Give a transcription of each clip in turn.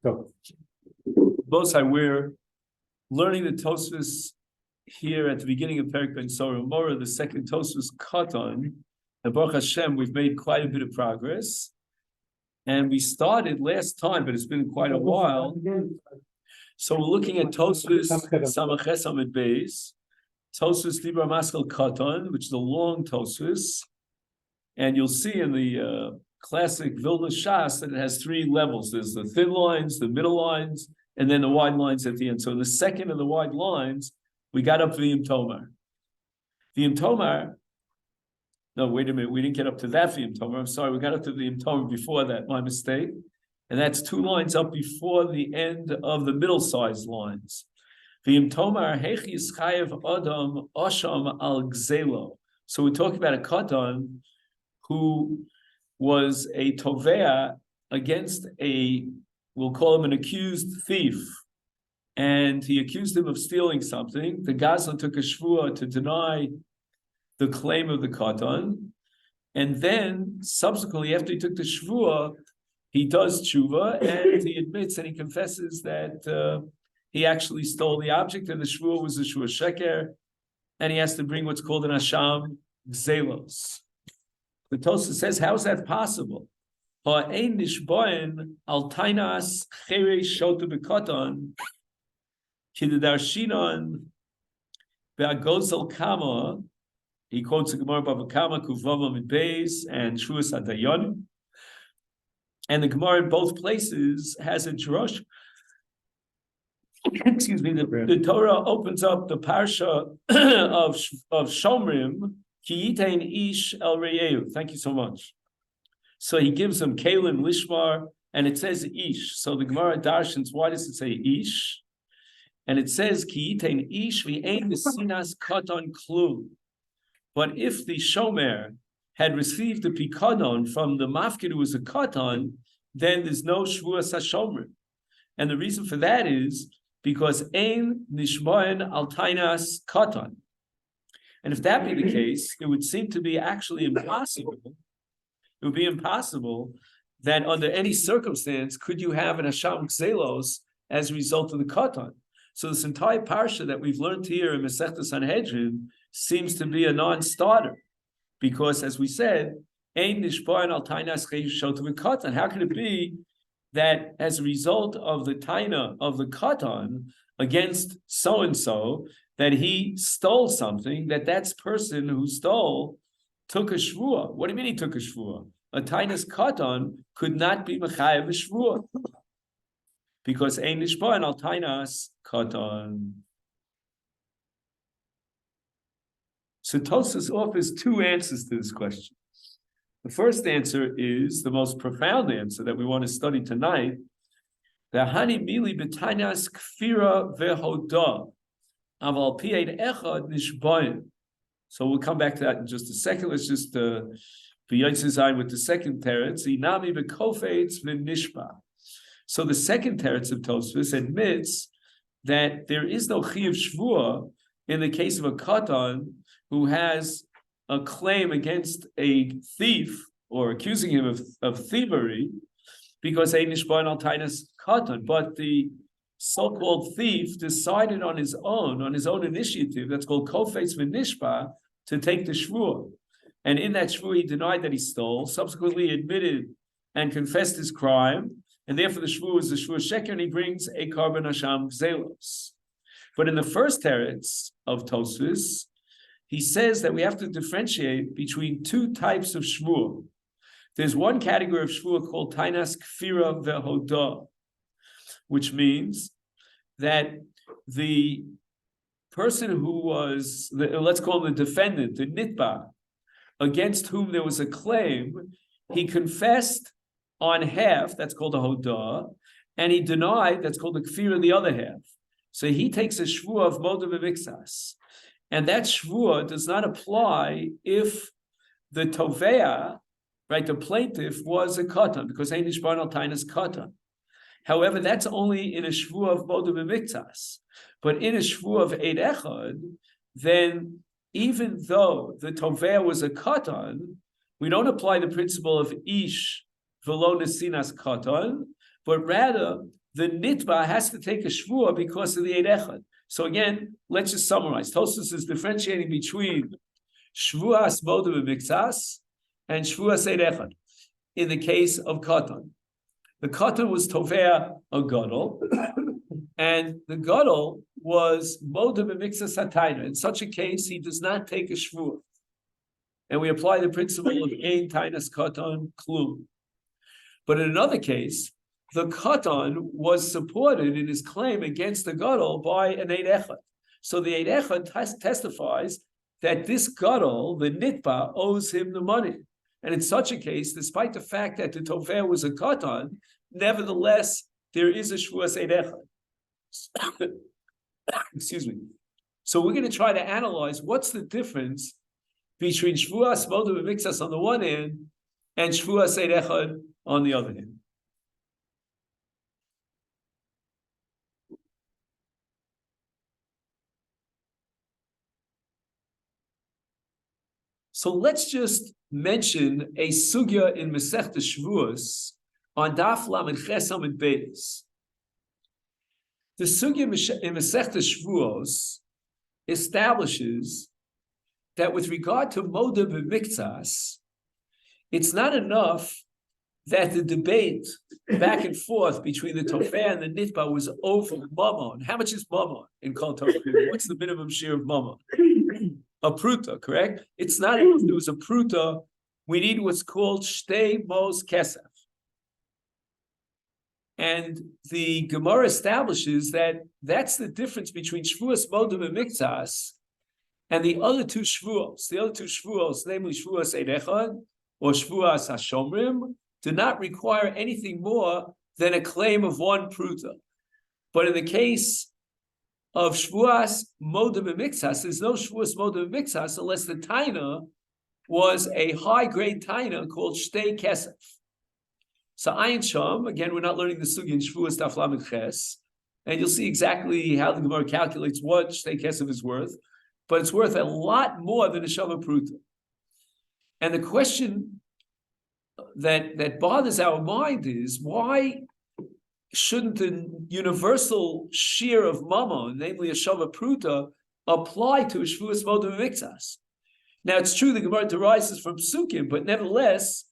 So, both side, we're learning the Tosfos here at the beginning of Perek Ben Sorah Mora, the second Tosfos Katan. And Baruch Hashem, we've made quite a bit of progress. And we started last time, but it's been quite a while. So we're looking at Tosfos Samachet Amid Beis, Tosfos Dibra Maskal Katan, which is a long Tosfos. And you'll see in the classic Vilna Shas that it has three levels. There's the thin lines, the middle lines, and then the wide lines at the end. So in the second of the wide lines, we got up to the Yom Tomar. The Yom Tomar, no, wait a minute, we didn't get up to that Yom Tomar. I'm sorry, we got up to the Yom Tomar before that, my mistake. And that's two lines up before the end of the middle-sized lines. The Yom Tomar, Hechi Yischayev Adam Osham Al Gzelo. So we're talking about a Katan who was a tovea against we'll call him an accused thief. And he accused him of stealing something. The Gazlan took a Shvuah to deny the claim of the Katan. And then, subsequently, after he took the Shvuah, he does tshuva, and he admits and he confesses that he actually stole the object, and the Shvuah was a Shvuah Sheker, and he has to bring what's called an Asham Gzelos. The Tosfos says, how is that possible? He quotes the Gemara Bava Kama, Kuvava Midbeis, and Shvuah Sadayon. And the Gemara in both places has a drush. Excuse me, the Torah opens up the parsha of Shomrim, Ki yitain ish el re'eu. Thank you so much. So he gives them Kalim Lishmar, and it says ish. So the Gemara darshans, why does it say ish? And it says Ki yitain ish v'ein b'sinas katan klum. But if the shomer had received the pikadon from the mafkid who was a katan, then there's no shvuah sashomer. And the reason for that is because ein nishmoen al tainas katan. And if that be the case, it would seem to be actually impossible. It would be impossible that under any circumstance could you have an Asham Gzelos as a result of the Katan. So this entire parsha that we've learned here in Masechet Sanhedrin seems to be a non-starter. Because as we said, Ein Nishboin al Tainas Cheyushotav Katan. How can it be that as a result of the Taina of the Katan against so-and-so, that he stole something, that person who stole took a shvuah? What do you mean he took a shvuah? A tainas katan could not be mechayev a shvuah because ein nishboin al tainas katan. So Tosfos offers two answers to this question. The first answer is the most profound answer that we want to study tonight. The hani mili b'tainas kfira vehodah. So we'll come back to that in just a second. Let's just be Yitzhak with the second teretz. So the second teretz of Tosfos admits that there is no chiyuv shvuah in the case of a katan who has a claim against a thief or accusing him of thievery, because ein nishboin al tainas katan, but the so-called thief decided on his own initiative, that's called kofetz v'nishpa, to take the shvuah. And in that shvuah, he denied that he stole, subsequently admitted and confessed his crime, and therefore the shvuah is the shvuah sheker, and he brings a karban hasham gzelos. But in the first teretz of Tosfos, he says that we have to differentiate between two types of shvuah. There's one category of shvuah called tainas kfira vehodah, which means that the person who was, let's call him the defendant, the nitba, against whom there was a claim, he confessed on half, that's called a hodah, and he denied, that's called a kfir, the other half. So he takes a shvuah of modav v'mixas. And that shvuah does not apply if the tovea, right, the plaintiff was a katan, because ein nishbar al tainas katan. However, that's only in a shvuah of modav v'mixas. But in a shvuah of eid echad, then even though the tovea was a katan, we don't apply the principle of ish v'lo nesinas katan, but rather the nitba has to take a shvuah because of the eid echad. So again, let's just summarize. Tosfos is differentiating between shvuas moda b'miktsas and shvuas eid echad. In the case of katan, the katan was tovea a gadol, and the gadol was moda b'miktsas hatayna. In such a case, he does not take a shvuah, and we apply the principle of ein tainas katan klum. But in another case, the katan was supported in his claim against the gadol by an eid echad. So the eid echad testifies that this gadol, the nitba, owes him the money. And in such a case, despite the fact that the toveh was a katan, nevertheless, there is a shvuas eid echad. Excuse me. So we're going to try to analyze what's the difference between shvuas moda b'miktsas on the one hand and shvuas eid echad on the other hand. So let's just mention a sugya in Masechet Shvuos on Daf Lamed Ches Amud Beis. The sugya in Masechet Shvuos establishes that with regard to moda b'miktsas, it's not enough that the debate back and forth between the Tofeh and the Nitba was over Mammon. How much is Mammon in Kol Tofeh? What's the minimum share of Mammon? A pruta, correct? It's not if there was a pruta. We need what's called shtei mos kesef. And the Gemara establishes that that's the difference between Shvuas moda b'miktsas and the other two Shvuos. The other two Shvuos, namely Shvuas eid echad or Shvuas hashomrim, do not require anything more than a claim of one pruta. But in the case of Shvuas moda b'miktsas, there's no Shvuas moda b'miktsas unless the taina was a high-grade taina called shtei kesef. So Ayin Sham, again, we're not learning the sugi in Shvuas Daf Lamed Ches, and you'll see exactly how the Gemara calculates what shtei kesef is worth, but it's worth a lot more than a shava pruta. And the question that bothers our mind is, why shouldn't the universal shear of mammon, namely a shava pruta, apply to a shvuas moda b'miktsas? Now, it's true the Gemara derives from psukim, but nevertheless,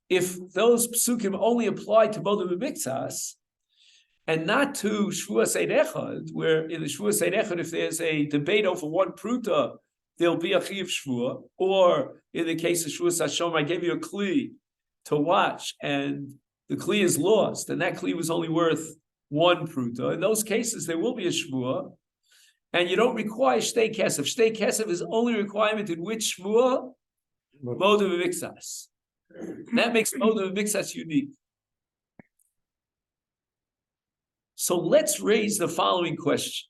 if those psukim only apply to moda b'miktsas and not to shvuas eid echad, where in the shvuas eid echad, if there's a debate over one pruta, there'll be a chiyuv shvuah, or in the case of shvuas hashom, I gave you a kli to watch, and the kli is lost, and that kli was only worth one pruta. In those cases, there will be a shvuah, and you don't require shtei kesef. Shtei kesef is only requirement in which shvuah? Moda b'miktsas. That makes moda b'miktsas unique. So let's raise the following question.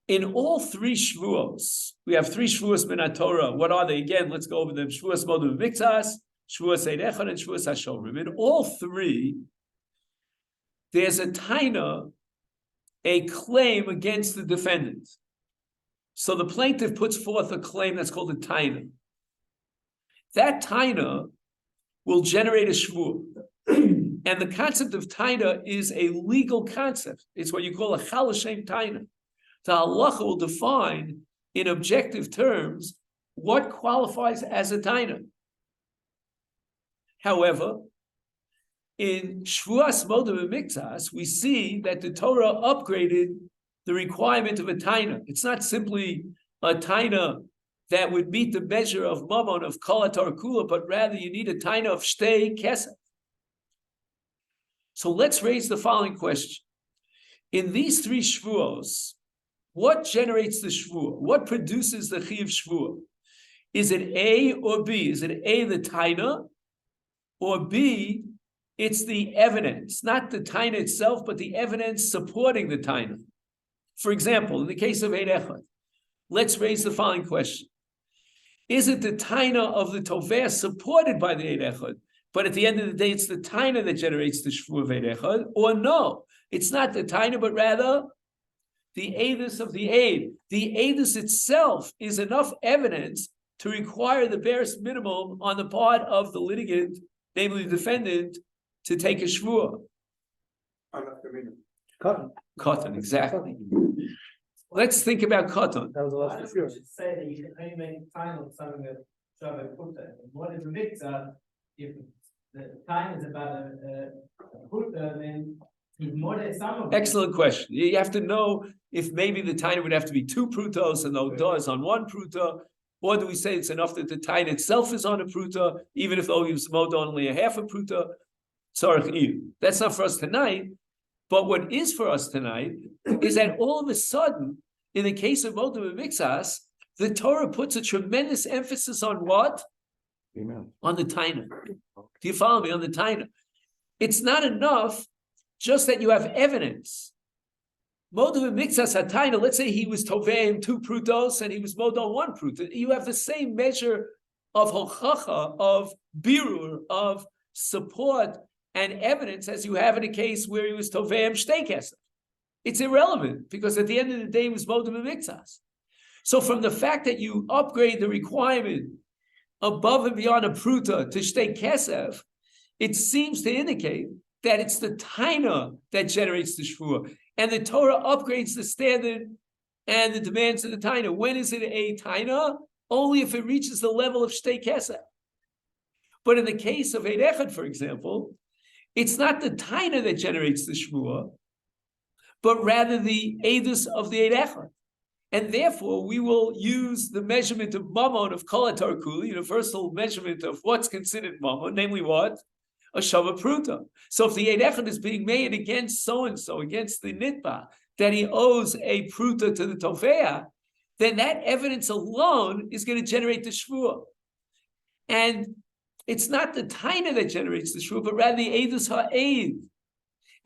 In all three shvuos, we have three shvuos min haTorah. What are they? Again, let's go over them. Shvuos moda b'miktsas, Shvuas eid echad, and Shvuas hashomrim. In all three, there's a taina, a claim against the defendant. So the plaintiff puts forth a claim that's called a taina. That taina will generate a shvuah. And the concept of taina is a legal concept. It's what you call a chal hashem taina. The halacha will define in objective terms what qualifies as a taina. However, in Shvuas moda b'miktsas, we see that the Torah upgraded the requirement of a taina. It's not simply a taina that would meet the measure of mammon of kol haTorah kula, but rather you need a taina of shtei kesef. So let's raise the following question. In these three shvuos, what generates the shvuah? What produces the chiyuv shvuah? Is it A or B? Is it A, the taina, or B, it's the evidence, not the taina itself, but the evidence supporting the taina? For example, in the case of eid echad, let's raise the following question. Is it the taina of the toveh supported by the eid echad, but at the end of the day, it's the taina that generates the shvuah of eid echad, or no, it's not the taina, but rather the eidus of the aid. The eidus itself is enough evidence to require the barest minimum on the part of the litigant, namely the defendant, to take a shvuah. Cotton, exactly. Let's think about cotton. That was the last I for sure. should say that you can only make time of something that Shabbat Puta. What is a mitzvah? If the time is about a Puta, then he's more than some of it. Excellent question. You have to know if maybe the taina would have to be 2 prutos and the odah is on 1 pruta, or do we say it's enough that the taina itself is on a pruta, even if the odah is mowed only a half a pruta? That's not for us tonight. But what is for us tonight is that all of a sudden, in the case of Modem and Mixas, the Torah puts a tremendous emphasis on what? Amen. On the taina. Do you follow me? On the taina. It's not enough just that you have evidence. Modem and Mixas taina. Let's say he was toveim 2 prutos and he was mowed on 1 pruta. You have the same measure of hochacha, of birur, of support and evidence as you have in a case where he was toveim shtei kesef. It's irrelevant because at the end of the day, it was modem and mixas. So from the fact that you upgrade the requirement above and beyond a pruta to shtei kesef, it seems to indicate that it's the taina that generates the shvuah, and the Torah upgrades the standard and the demands of the taina. When is it a taina? Only if it reaches the level of shtei kesef. But in the case of Eid Echad, for example, it's not the taina that generates the shvuah, but rather the edus of the Eid Echad. And therefore, we will use the measurement of mammon, of kol hatarkuli, universal measurement of what's considered mammon, namely what? A shava pruta. So if the Eid Echad is being made against so-and-so, against the nitba, that he owes a pruta to the tofeah, then that evidence alone is going to generate the shvuah. And it's not the taina that generates the shvuah, but rather the edus ha'ed.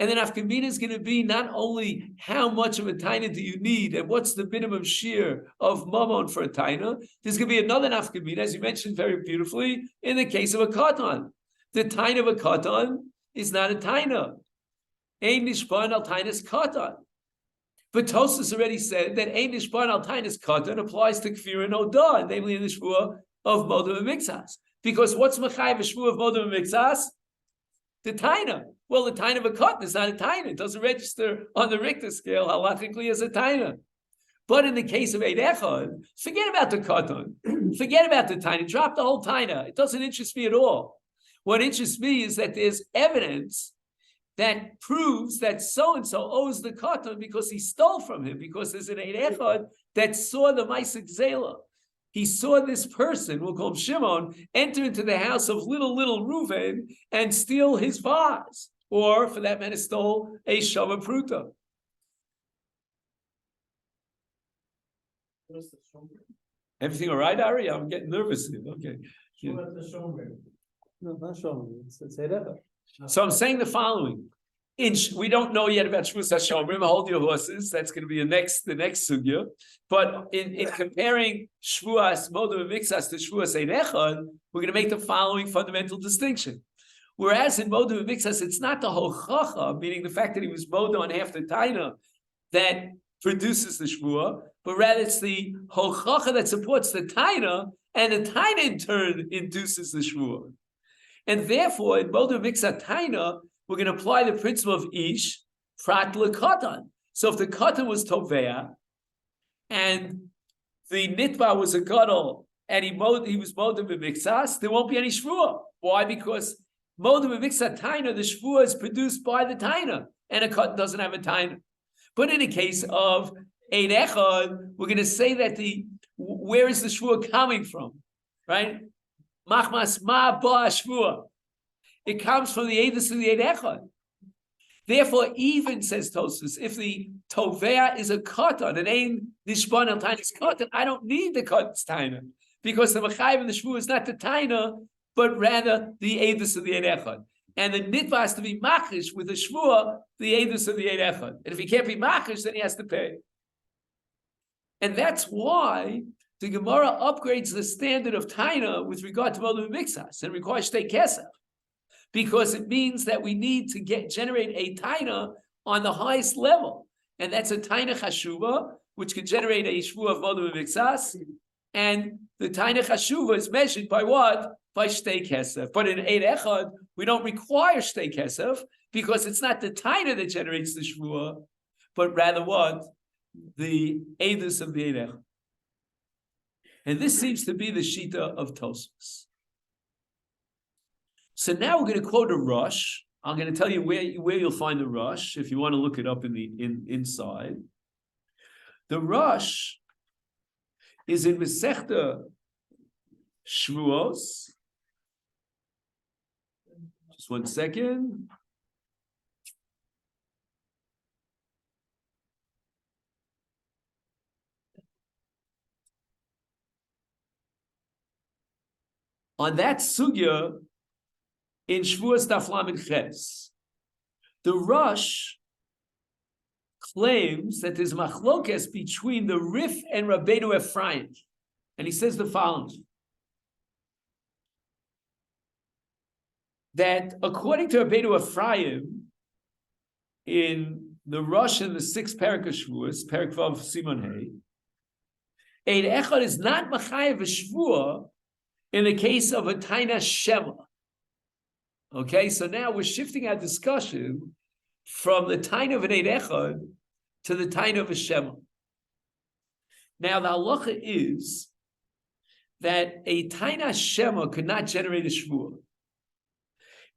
And then nafkamina is going to be not only how much of a taina do you need and what's the minimum shear of mammon for a taina. There's going to be another nafkamina, as you mentioned very beautifully, in the case of a katan. The taina of a katan is not a taina. Ein nishban al tainas katan. But Tosfos already said that ein nishban al tainas katan applies to kfir and odah, namely in the shvuah of modem and mixas. Because what's mechayev a shvuah of modem and mixas? The taina. Well, the taina of a katan is not a taina. It doesn't register on the Richter scale halachically as a taina. But in the case of Eid Echad, forget about the katan. Forget about the taina. Drop the whole taina. It doesn't interest me at all. What interests me is that there's evidence that proves that so-and-so owes the katan because he stole from him, because there's an Eid Echad that saw the Masechet Zela. He saw this person, we'll call him Shimon, enter into the house of little Reuven and steal his vase, or for that matter, stole a shava pruta. Everything all right, Ari? I'm getting nervous here. Okay. Yeah. No, not showing. It's Eid Echad. So I'm saying the following. We don't know yet about Shvuas HaShomrim. Hold your horses. That's going to be the next sugya. But in comparing Shvuas Modem and Mixas to Shvuas Eid Echad, we're going to make the following fundamental distinction. Whereas in Modem and Mixas, it's not the hochacha, meaning the fact that he was mowed on half the taina, that produces the Shvuah, but rather it's the hochacha that supports the taina, and the taina in turn induces the Shvuah. And therefore, in Modem and Mixas taina, we're going to apply the principle of ish prat lekatan. So if the katan was tovea and the nitba was a gadol and he was modem b'mixas, there won't be any shvuah. Why? Because modem b'mixas taina, the shvuah is produced by the taina, and a katan doesn't have a taina. But in the case of Eid Echad, we're going to say that where is the shvuah coming from, right? Machmas ma ba shvuah. It comes from the edus of the Eid Echad. Therefore, even, says Tosfos, if the tovea is a katan, and ein nishban al tainas katan, I don't need the katan's taina, because the mechayev in the shvuah is not the taina, but rather the edus of the Eid Echad. And the nitva has to be machish with the shvuah, the edus of the Eid Echad. And if he can't be machish, then he has to pay. And that's why the Gemara upgrades the standard of taina with regard to modem mixas and requires shtei kesef. Because it means that we need to generate a taina on the highest level. And that's a taina chashuva, which can generate a shvuah of modem mixas. And the taina chashuva is measured by what? by shtei kesef. But in Eid Echad, we don't require shtei kesef because it's not the taina that generates the shvuah, but rather what? The edus of the Eid Echad. And this seems to be the shita of Tosfos. So now we're going to quote a Rush. I'm going to tell you where you'll find the Rush if you want to look it up inside. The Rush is in Masechet Shvuos. Just 1 second. On that sugya in Shvuas Daf Lamed Ches, the Rush claims that there's machlokes between the Rif and Rabbeinu Ephraim, and he says the following: that according to Rabbeinu Ephraim, in the Rush in the 6th parak of Shvuas, parak Vav Simon Hey, Eid Echad is not machayev a shvuah in the case of a taina shema. Okay, so now we're shifting our discussion from the taina of an Eid Echad to the taina of a shema. Now the halacha is that a taina shema could not generate a shvuah.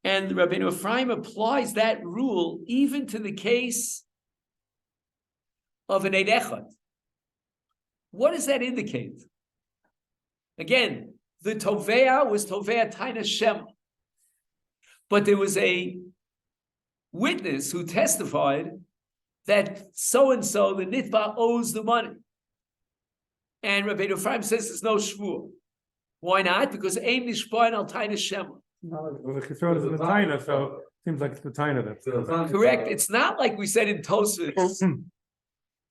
And Rabbeinu Ephraim applies that rule even to the case of an Eid Echad. What does that indicate? Again, the Tovea was Tovea Taina Shema. But there was a witness who testified that so-and-so, the Nitva, owes the money. And Rabbeinu Ephraim says there's no Shvuah. Why not? Because Ein Nishbain al Taina Shema. Well, the Chesron is in the Taina, so it seems like it's the Taina that's correct. It's not like we said in Tosfos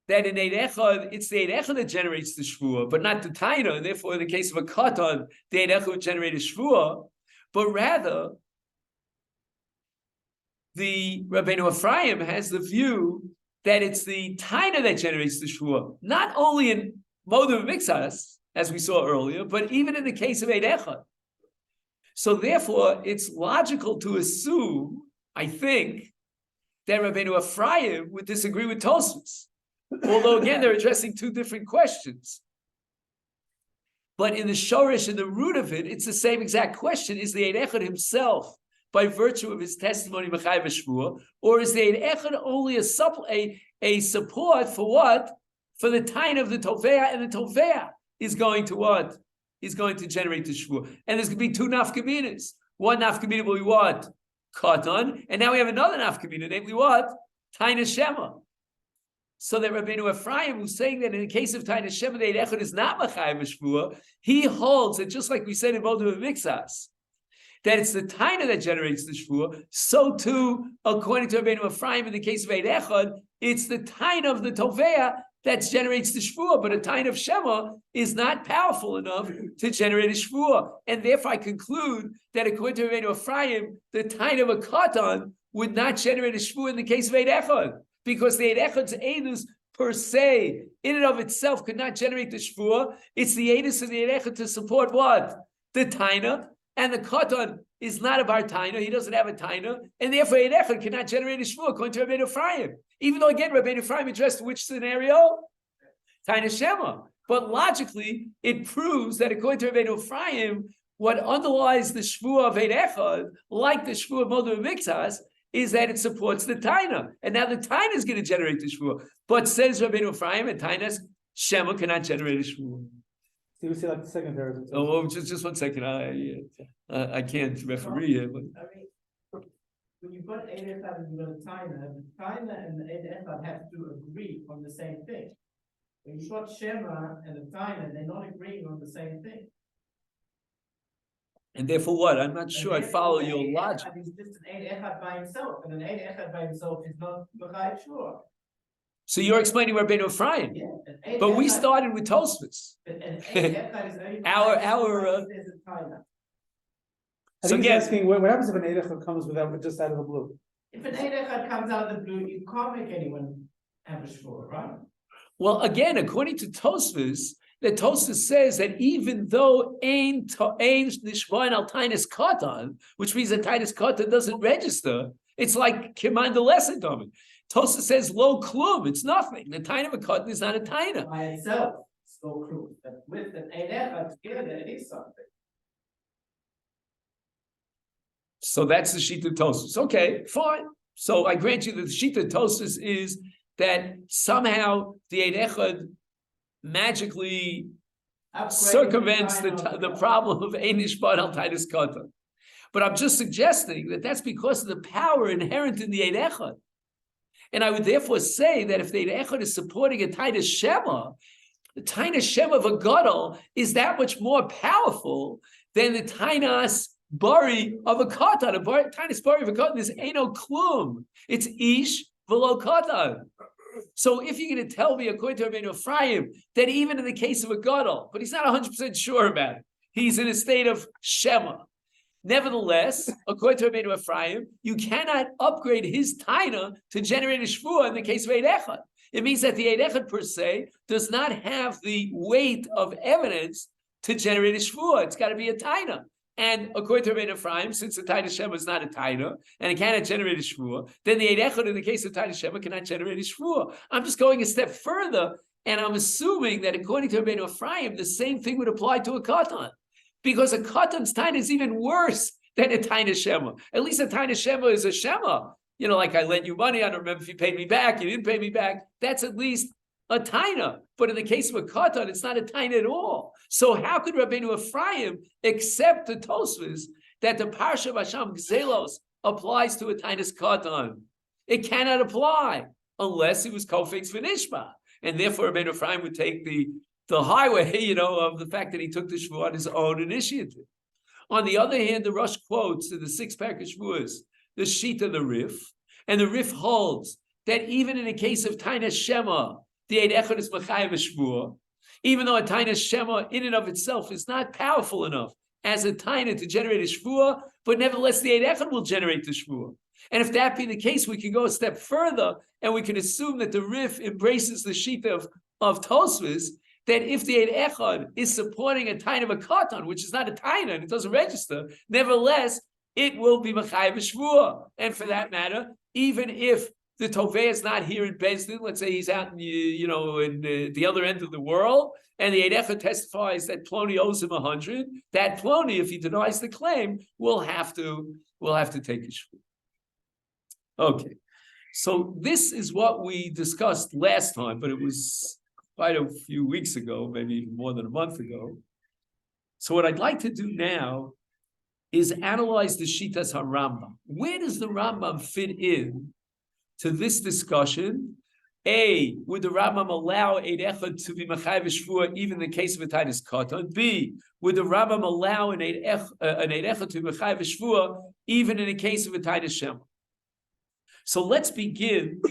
that in Eid Echad, it's the Eid Echad that generates the Shvuah, but not the Taina. And therefore, in the case of a Katan, the Eid Echad would generate a Shvuah, but rather, the Rabbeinu Ephraim has the view that it's the Taina that generates the Shvuah, not only in Modav Mixas, as we saw earlier, but even in the case of Eid Echad. So therefore, it's logical to assume, I think, that Rabbeinu Ephraim would disagree with Tosfos. Although, again, they're addressing two different questions. But in the shorish, in the root of it, it's the same exact question. Is the Eid Echad himself, by virtue of his testimony, Mechayev Shvuah, or is the Eid Echad only a support for what? For the time of the Tovea, and the Tovea is going to what? Is going to generate the Shvuah. And there's going to be two nafkaminas. One nafkamina will be what? Katan. And now we have another nafkamina, namely what? Taina Shema. So that Rabbeinu Ephraim, who's saying that in the case of Taina Shema, the Eid Echad is not Machayev Shvuah, he holds that just like we said in Modav Mixas, that it's the Taina that generates the Shvuah, so too, according to Rabbeinu Ephraim, in the case of Eid Echad, it's the Taina of the Tovea that generates the Shvuah, but a Taina of Shema is not powerful enough to generate a Shvuah. And therefore I conclude that according to Rabbeinu Ephraim, the Taina of a Katan would not generate a Shvuah in the case of Eid Echad, because the Eid Echad's Eidus per se, in and of itself, could not generate the Shvuah. It's the Eidus of the Eid Echad to support what? The Taina. And the Katan is not a bar Taina, he doesn't have a Taina, and therefore Eid Echad cannot generate a Shvuah according to Rabbeinu Ephraim. Even though, again, Rabbeinu Ephraim addressed which scenario? Taina Shema. But logically, it proves that according to Rabbeinu Ephraim, what underlies the Shvuah of Eid Echad, like the Shvuah of Modav Mixas, is that it supports the Taina. And now the Taina is going to generate the Shvuah. But says Rabbeinu Ephraim, and Taina's Shema cannot generate a Shvuah. So you see like the second paragraph. Oh, just 1 second. I can't referee it. But... I mean, when you've got Eid Echad and you've got a Taina and the Eid Echad have to agree on the same thing. When you've got Shema and the Taina, they're not agreeing on the same thing. And therefore what? I'm not sure I follow your logic. He's just an Eid Echad by himself, and an Eid Echad by himself is not Mechayev Shvuah. So you're explaining Rabbeinu Ephraim. Yeah, but we started with Tosfos. Our I think he's asking what happens if an Eid Echad comes without just out of the blue? If an Eid Echad comes out of the blue, you can't make anyone have a Shvuah, right? Well, again, according to Tosfos, that Tosfos says that even though ein nishvain al tainis katan, which means that tainis katan doesn't register, it's like kiman the lesson domin. Tosfos says lo klum, it's nothing. The taina of a katan is not a taina. By itself, it's no clue. But with an ein echad together, it is something. So that's the Shita Tosfos. Okay, fine. So I grant you that the Shita Tosfos is that somehow the ein echad magically circumvents the problem of ein nishvat al tainis katan. But I'm just suggesting that that's because of the power inherent in the ein echad. And I would therefore say that if the ein echad is supporting a tainis shema, the tainis shema of a gadol is that much more powerful than the tainas bari of a katan. A tainis bari of a katan is eino klum. It's ish v'lo katan. So if you're going to tell me, according to Rabbeinu Ephraim, that even in the case of a gadol, but he's not 100% sure about it, he's in a state of shema. Nevertheless, according to Rabbeinu Ephraim, you cannot upgrade his taina to generate a shvuah in the case of ein echad. It means that the ein echad per se does not have the weight of evidence to generate a shvuah. It's got to be a taina. And according to Rabbeinu Ephraim, since the taina shema is not a taina and it cannot generate a shvuah, then the ein echad in the case of taina shema cannot generate a shvuah. I'm just going a step further, and I'm assuming that according to Rabbeinu Ephraim, the same thing would apply to a katan, because a katan's taina is even worse than a taina shema. At least a taina shema is a shema. You know, like I lent you money, I don't remember if you paid me back, you didn't pay me back. That's at least a taina. But in the case of a katan, it's not a taina at all. So how could Rabbeinu Ephraim accept the Tosfos that the Parsha of Hasham Gzelos applies to a tainis katan? It cannot apply unless it was kofix v'nishma. And therefore Rabbeinu Ephraim would take the highway, of the fact that he took the Shvuah on his own initiative. On the other hand, the Rosh quotes in the 6 parak of Shvuahs the Shita, the Rif, and the Rif holds that even in the case of Taina Shema, the ein echad is mechayev a Shvuah, even though a Taina Shema in and of itself is not powerful enough as a Taina to generate a Shvuah, but nevertheless the ein echad will generate the Shvuah. And if that be the case, we can go a step further and we can assume that the Rif embraces the Shita of Tosfos, that if the ein echad is supporting a taina of a katan, which is not a taina and it doesn't register, nevertheless, it will be mechayev shvuah. And for that matter, even if the tovei is not here in Beis Din, let's say he's out in the other end of the world, and the ein echad testifies that Ploni owes him 100, that Ploni, if he denies the claim, will have to take a shvuah. Okay, so this is what we discussed last time, but it was quite a few weeks ago, maybe even more than a month ago. So what I'd like to do now is analyze the Shitas HaRambam. Where does the Rambam fit in to this discussion? A, would the Rambam allow ein echad to be mechayev shvuah even in the case of a tainis katan? B, would the Rambam allow an ein echad to be mechayev shvuah even in the case of a tainis shema? So let's begin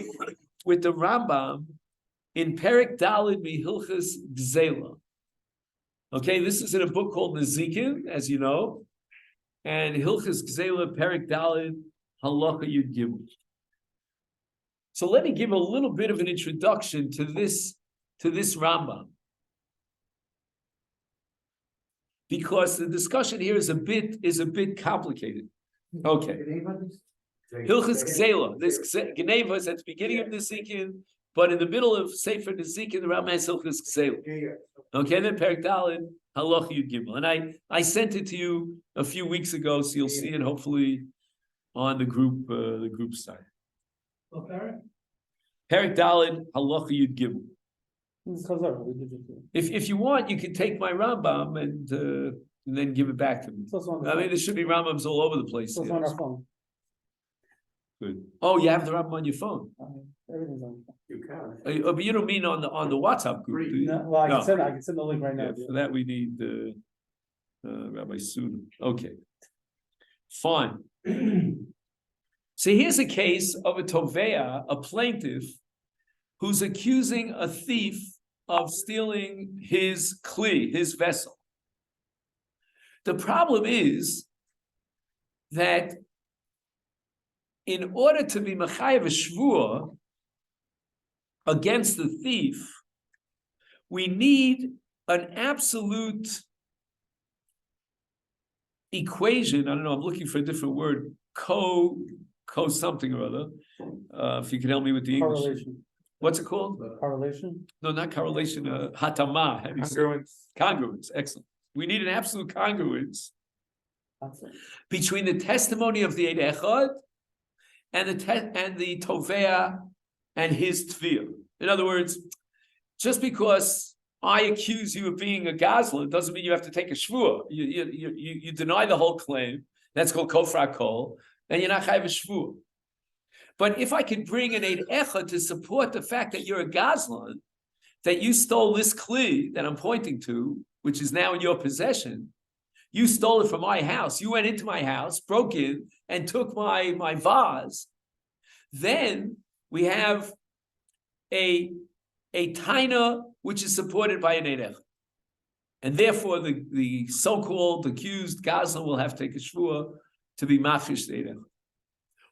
with the Rambam in Perek Daled Mihilchas Gzela. Okay, this is in a book called Nezikin, as you know, and Hilchas Gzela Perek Daled Halacha Yud Gimel. So let me give a little bit of an introduction to this Rambam, because the discussion here is a bit complicated. Okay, Hilchas Gzela. This Geneva is at the beginning of Nezikin. But in the middle of Sefer Nezikin, the Rambam has Hilchas Gzela. Okay, then Perek Daled Halacha Yud Gimel, and I sent it to you a few weeks ago, so you'll see it hopefully on the group site. Okay. Perek Daled Halacha Yud Gimel. If you want, you can take my Rambam and then give it back to me. I mean, there should be Rambams all over the place. It's on our phone. Good. Oh, you have the Rambam on your phone. Everything's on. You can. But you don't mean on the WhatsApp group, do you? No, well, I No. can send the link right now. Yeah, for that we need Rabbi Suda. Okay, fine. So here's a case of a tovea, a plaintiff, who's accusing a thief of stealing his kli, his vessel. The problem is that in order to be mechayev a shvuah against the thief, we need an absolute equation. I don't know, I'm looking for a different word, co something or other. If you can help me with the English. Correlation. What's it called? Correlation. No, not correlation, hatama. How do you say it? Congruence. Congruence, excellent. We need an absolute congruence That's it. between the testimony of the Eid Echad and the Tovea and his Tvir. In other words, just because I accuse you of being a Gazlan doesn't mean you have to take a Shvuah. You deny the whole claim. That's called Kofra Kol, and you're not Chayav a Shvuah. But if I could bring an Eid Echad to support the fact that you're a Gazlan, that you stole this Kli that I'm pointing to, which is now in your possession, you stole it from my house. You went into my house, broke in, and took my vase. Then we have a taina which is supported by an Eid Echad. And therefore, the so-called accused Gazlan will have to take a Shvuah to be mafish Eid Echad.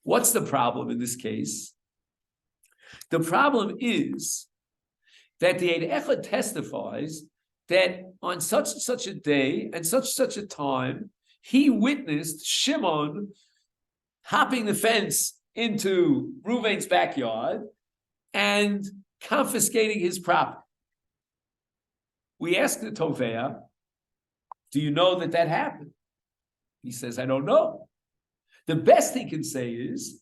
What's the problem in this case? The problem is that the Eid Echad testifies that on such and such a day and such a time, he witnessed Shimon hopping the fence into Reuven's backyard and confiscating his property. We asked the Tovea, do you know that happened? He says, I don't know. The best he can say is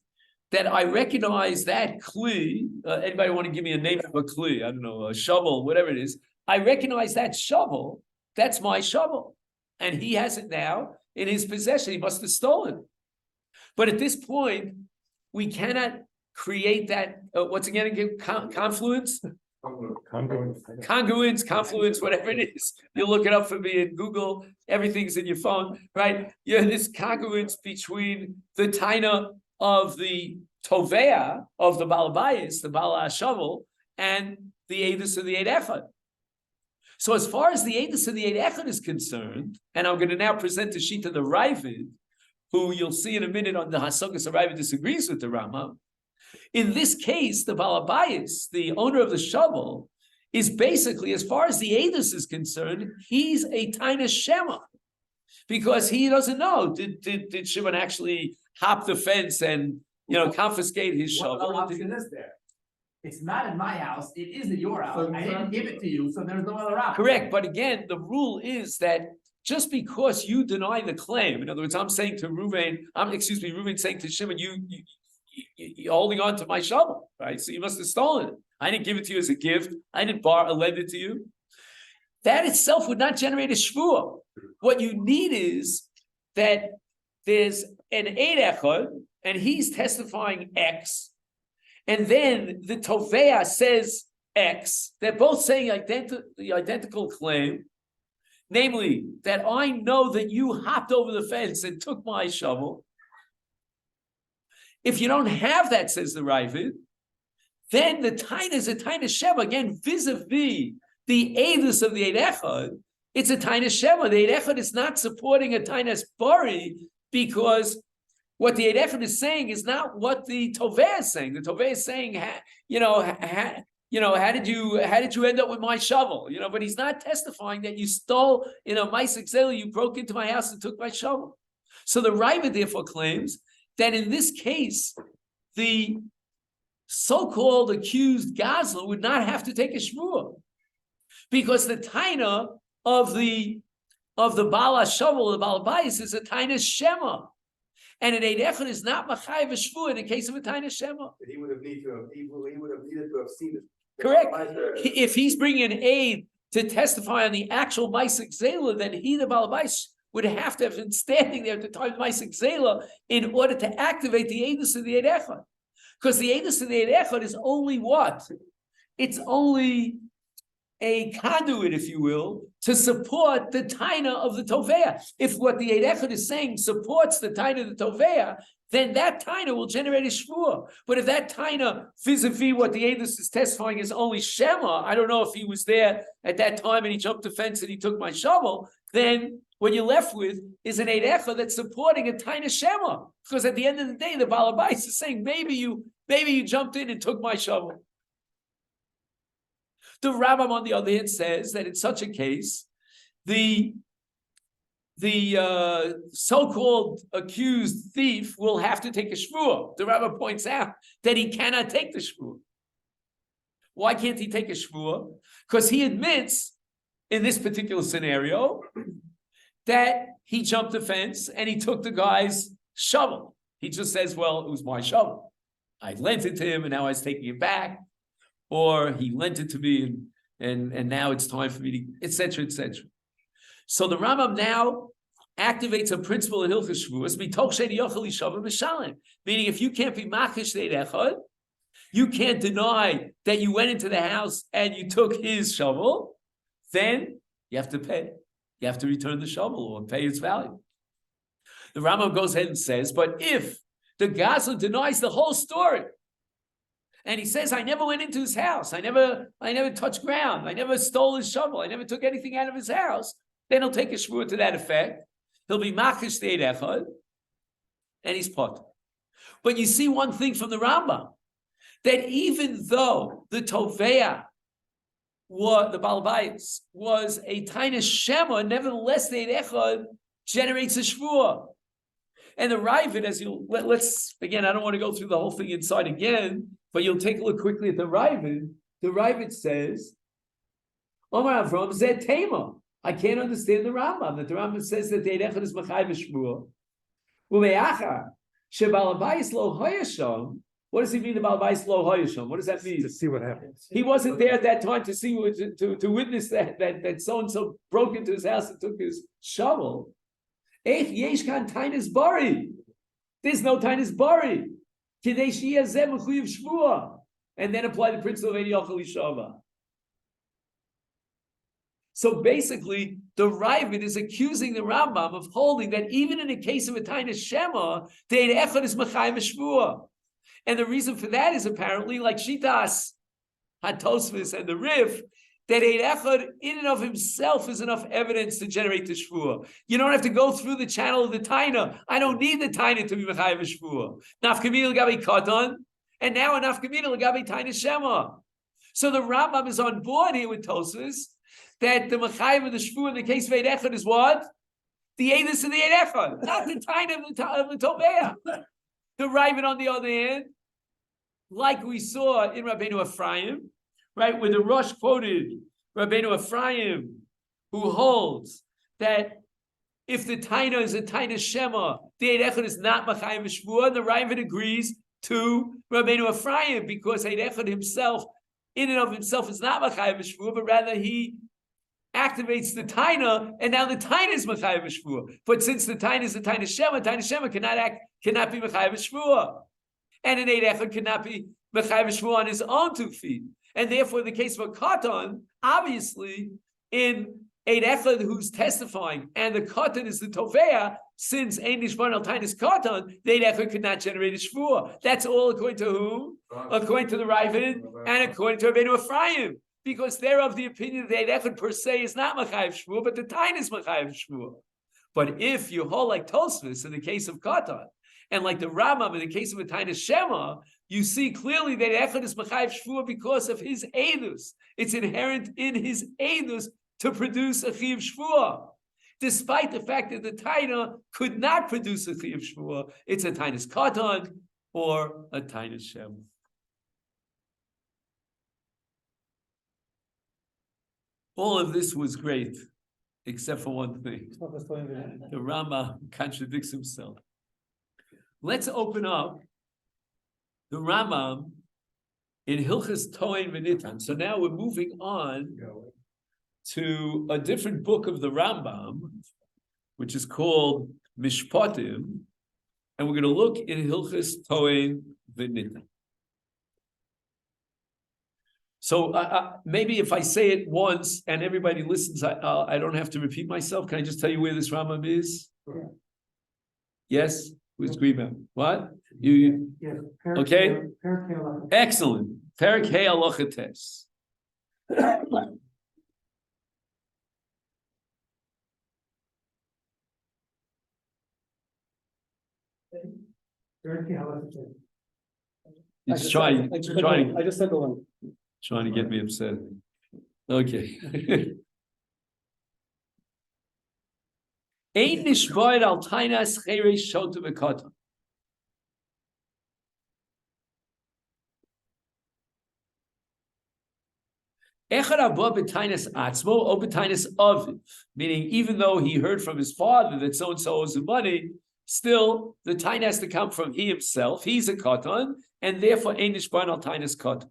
that I recognize that Kli. Anybody want to give me a name of a Kli? I don't know, a shovel, whatever it is. I recognize that shovel. That's my shovel. And he has it now in his possession. He must have stolen it. But at this point, we cannot create that, confluence? Congruence, confluence, whatever it is. You look it up for me in Google. Everything's in your phone, right? You have this congruence between the taina of the tovea, of the balabayis, the bala shovel, and the edus of the Eid Echad. So as far as the edus of the Eid Echad is concerned, and I'm going to now present the sheet of the Ravid, who you'll see in a minute on the Hasagas, the Ravid disagrees with the Rama. In this case, the balabayis, the owner of the shovel, is basically, as far as the edus is concerned, he's a taina shema, because he doesn't know did Shimon actually hop the fence and confiscate his shovel. What option is there? It's not in my house, it is in your house. I didn't give it to you, so there's no other option. Correct, but again, the rule is that just because you deny the claim, in other words, I'm saying to Reuven, Reuven's saying to Shimon, you're holding on to my shovel, right? So you must have stolen it. I didn't give it to you as a gift. I didn't lend it to you. That itself would not generate a shvuah. What you need is that there's an Eid Echad, and he's testifying X, and then the Tovea says X. They're both saying the identical claim, namely that I know that you hopped over the fence and took my shovel. If you don't have that, says the Ravid, then the taina is a taina shema, again, vis-a-vis the edus of the Eid Echad. It's a taina shema. The Eid Echad is not supporting a taina bari, because what the Eid Echad is saying is not what the Tovea is saying. The Tovea is saying, how did you end up with my shovel? But he's not testifying that you stole, Masechet Sanhedrin, you broke into my house and took my shovel. So the Ravid therefore claims that in this case, the so-called accused Gazlan would not have to take a shvuah, because the taina of the bala shovel, the balabayis, is a taina shema, and an Eid Echad is not machayev a shvuah in the case of a taina shema. He would have needed to have seen it. Correct. If he's bringing an aid to testify on the actual Masechet Sanhedrin, then he, the balabayis, would have to have been standing there at the time of Masechet Sanhedrin in order to activate the edus of the Eid Echad. Because the edus of the Eid Echad is only what? It's only a conduit, if you will, to support the taina of the Tovea. If what the Eid Echad is saying supports the taina of the Tovea, then that taina will generate a shvuah. But if that taina, vis-a-vis what the edus is testifying, is only shema, I don't know if he was there at that time and he jumped the fence and he took my shovel, then what you're left with is an Eid Echad that's supporting a taina shema. Because at the end of the day, the balabais is saying, maybe you jumped in and took my shovel. The Rambam, on the other hand, says that in such a case, the so-called accused thief will have to take a shvuah. The Rambam points out that he cannot take the shvuah. Why can't he take a shvuah? Because he admits, in this particular scenario, that he jumped the fence and he took the guy's shovel. He just says, well, it was my shovel. I lent it to him and now I was taking it back. Or he lent it to me and now it's time for me to, etc., etc. So the Rambam now activates a principle in Hilchos Shvuos, meaning if you can't be machish deit echad, you can't deny that you went into the house and you took his shovel, then you have to pay. You have to return the shovel or pay its value. The Rambam goes ahead and says, but if the Gazlan denies the whole story, and he says, I never went into his house, I never touched ground, I never stole his shovel, I never took anything out of his house, then he'll take a shvuah to that effect. He'll be machish deit echad, and he's pot. But you see one thing from the Rambam, that even though the Tovea, the Baal Bayis, was a tiny Shema, nevertheless deit echad generates a shvuah. And the Ravid, as let's again, I don't want to go through the whole thing inside again, but you'll take a look quickly at the Ravid. The Ravid says, Omar Avram zeh tema. I can't understand the Rambam. That the Rambam says that deit echad is machai v'shvuah. Ume'achar sheBaal Bayis lo hayasham. What does he mean about Bayis lo hayasham? What does that mean? To see what happens. He wasn't there at that time to see to witness that so and so broke into his house and took his shovel. There's no tainis bari. And then apply the principle of Ein Yochel Yishava. So basically, the Ravid is accusing the Rambam of holding that even in the case of a tainis Shema, deit echad is machayim shvuah. And the reason for that is apparently like Shitas, Hatosvis, and the Rif, that deit echad in and of himself is enough evidence to generate the shvuah. You don't have to go through the channel of the taina. I don't need the taina to be mechayev shvuah. Nafkamina l'gabi katan, and now a nafkamina l'gabi taina shema. So the Rambam is on board here with Tosfos that the mechayev of the shvuah in the case of deit echad is what? The edus of the deit echad, not the taina of the toveah. The Ravid, on the other hand, like we saw in Rabbeinu Ephraim, right, where the Rosh quoted Rabbeinu Ephraim, who holds that if the taina is a taina shema, the deit echad is not machayim v'shvuah, and the Ravid agrees to Rabbeinu Ephraim because deit echad himself, in and of himself, is not machayim v'shvuah, but rather he activates the taina, and now the taina is machayim v'shvuah. But since the taina is a taina shema cannot be machayim v'shvuah, and an deit echad cannot be machayim v'shvuah on his own 2 feet. And therefore, in the case of a katan, obviously, in a echad who's testifying, and the katan is the tovea, since ein nishbar al tainis katan, the echad could not generate a shvuah. That's all according to who? According to the Ravid and according to Rabbeinu Ephraim, because they're of the opinion that the echad per se is not machayev shvuah, but the tain is machayev shvuah. But if you hold like Tosfos in the case of katan, and like the Rambam in the case of a tainis shema, you see clearly that echad is machayev shvuah because of his edus. It's inherent in his edus to produce a chiyuv shvuah, despite the fact that the taina could not produce a chiyuv shvuah. It's a tainis katan or a tainis shema. All of this was great, except for one thing. The Rambam contradicts himself. Let's open up the Rambam in Hilchos Toin V'Nitan. So now we're moving on to a different book of the Rambam, which is called Mishpatim, and we're going to look in Hilchos Toin V'Nitan. So maybe if I say it once and everybody listens, I don't have to repeat myself. Can I just tell you where this Rambam is? Yeah. Yes? Who's Greenbaum? What? You okay? Excellent. Perek Hei Halacha Tes. He's trying. I just said the one. Trying to get me upset. Okay. Ein nishvoid al tainas cheresh shotu v'katan. Echad abba b'tainas atzmo o b'tainas aviv. Meaning, even though he heard from his father that so-and-so owes him money, still, the tain has to come from he himself. He's a katan, and therefore, ein nishvoid al tainas katan.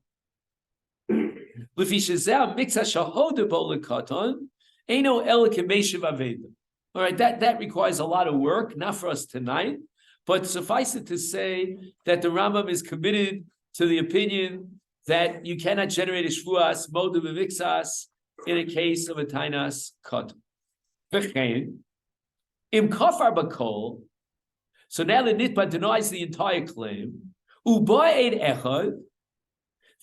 L'fi shezeh miksa shahoda bo lekatan, eino el kemeshiv aveda. All right, that requires a lot of work, not for us tonight, but suffice it to say that the Rambam is committed to the opinion that you cannot generate a shvuas moda b'mixas in a case of a tainas cut. V'chein im kafar bakol. So now the nitba denies the entire claim. U'ba'ed echad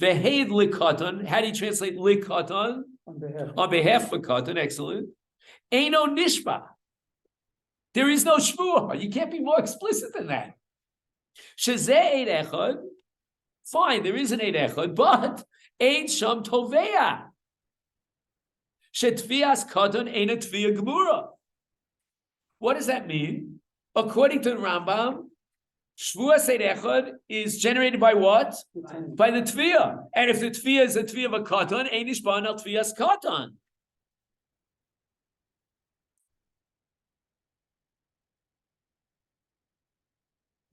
v'heid likatan. How do you translate likatan? On behalf of katan. Excellent. Eino nishba. There is no shvuah. You can't be more explicit than that. Shezeh eid echad. Fine, there is an eid echad, but eid sham toveya. Shetvias katan eina tvia gemura. What does that mean? According to the Rambam, shvuah eid echad is generated by what? By the tvia. And if the tvia is a tvia of a katan, ein nishban al tvias katan.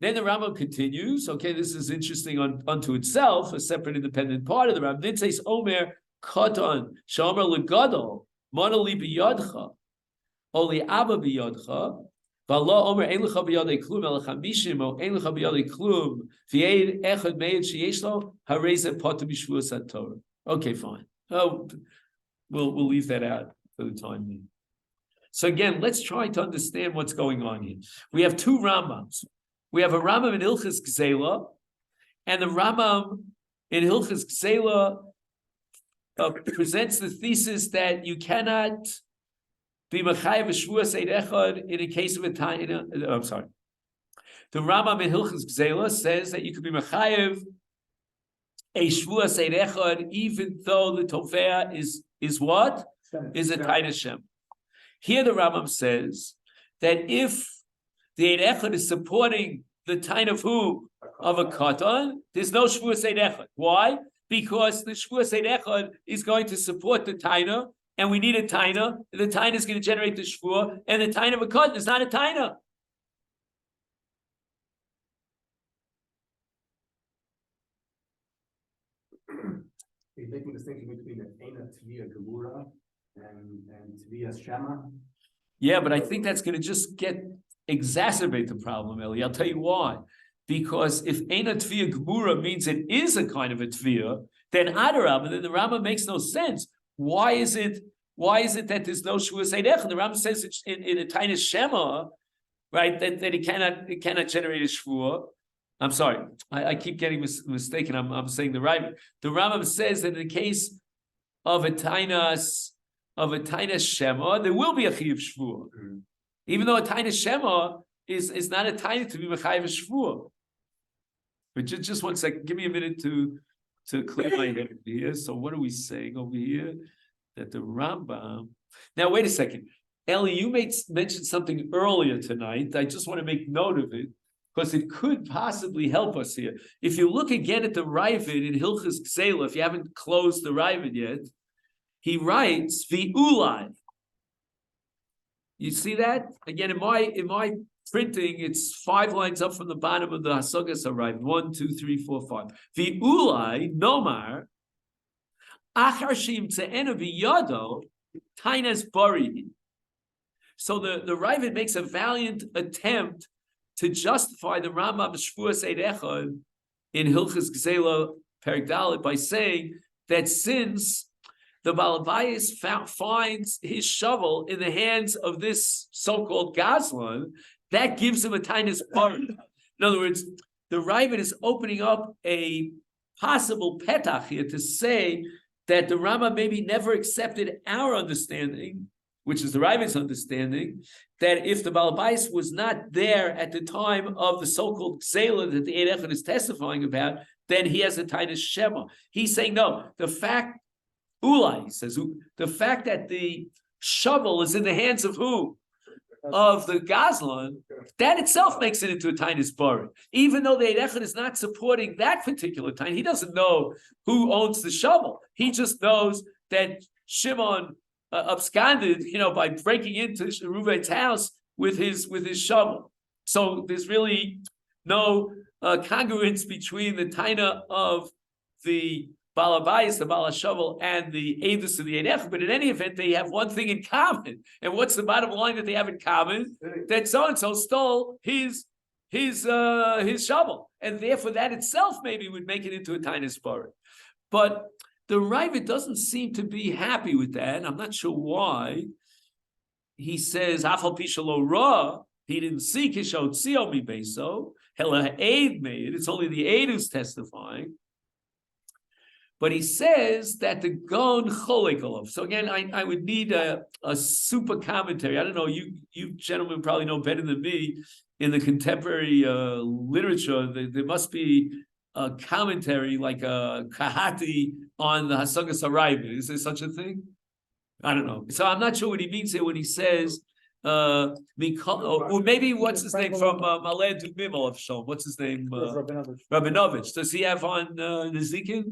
Then the Rambam continues. Okay, this is interesting unto itself, a separate independent part of the Rambam. Then says Omer Katan Shomer Legadol Monoli Biyadcha Oli Abba Biyadcha V'Allah Omer Ein Lecha Biyadei Klum Elecha Mishim O Ein Lecha Biyadei Klum V'Yeid Echad Meid Sheyeshlo Hareze Potem B'Shvuas HaTorah. Okay, fine. Oh, we'll leave that out for the time being. So again, let's try to understand what's going on here. We have two Rambams. We have a Rambam in Hilchas Gzela, and the Rambam in Hilchas Gzela presents the thesis that you cannot be Machayev Shvuas Eid Echad in a case of a time. I'm sorry. The Rambam in Hilchas Gzela says that you could be Machayev a Shvuas Eid Echad even though the Tovea is what? Is a Tain Hashem. Here the Rambam says that if the Eid Echad is supporting the tain of who? Of a katan. There's no Shvuas Eid Echad. Why? Because the Shvuas Eid Echad is going to support the taina, and we need a taina. The taina is going to generate the shvuah, and the taina of a katan is not a taina. He's making a distinction between the Eina Tvia Gemura and Tvia Shema. Yeah, but I think that's going to just exacerbate the problem, Eli. I'll tell you why. Because if Eina Tvia Gemura means it is a kind of a Tvia, then Adarabah, then the Rambam makes no sense. Why is it that there's no Shvuas Eid Echad? The Rambam says in a tiny Shema, right, that it cannot generate a Shvuah. I'm sorry, I keep getting mistaken. I'm saying the right. The Rambam says that in the case of a tainas Shema, there will be a Chiyuv Shvuah. Mm-hmm. Even though a tainas Shema is not a tainas to be Mechayev Shvuah. But just 1 second, give me a minute to clear my head over here. So what are we saying over here? That the Rambam. Now wait a second, Eli, you mentioned something earlier tonight. I just want to make note of it because it could possibly help us here. If you look again at the Ravid in Hilchas Ksela, if you haven't closed the Ravid yet, he writes V'ulai. You see that again in my printing? It's 5 lines up from the bottom of the Hasagas Ravid. 1, 2, 3, 4, 5. V'ulai nomar achar shim tze'enu b'yado tainas bari. So the Ravid makes a valiant attempt to justify the Rambam Shvuas Eid Echad in Hilchas Ksela Perek Dalet by saying that since the Balabayas finds his shovel in the hands of this so-called Gazlan, that gives him a tainas bar. In other words, the Ravid is opening up a possible petach here to say that the Rambam maybe never accepted our understanding, which is the Ravid's understanding, that if the Balabais was not there at the time of the so-called Ksela that the Eid Echad is testifying about, then he has a tainas Shema. He's saying, no, the fact Ulai, he says, the fact that the shovel is in the hands of who? Of the Gazlan, that itself makes it into a Tainis Bari. Even though the Eid Echad is not supporting that particular Tain, he doesn't know who owns the shovel. He just knows that Shimon absconded, by breaking into Reuven's house with his shovel. So there's really no congruence between the Taina of the Balabayas, the Bala shovel, and the Eidus of the Eid Echad, but in any event, they have one thing in common. And what's the bottom line that they have in common? That so and so stole his shovel, and therefore that itself maybe would make it into a Tainis Bari. But the Ravid doesn't seem to be happy with that. I'm not sure why. He says, "Afal pishalo ra." He didn't see Kishot Tzio mi beso. Hela Eid made. It's only the Eid who's testifying. But he says that the Gon Cholekolov. So again, I would need a super commentary. I don't know, you gentlemen probably know better than me. In the contemporary literature, there must be a commentary like a Kahati on the Hasagas Harayva. Is there such a thing? I don't know. So I'm not sure what he means here when he says, or maybe what's his name from Maled to Mimel of Shalom? What's his name? Rabinovich. Does he have on Nezikin?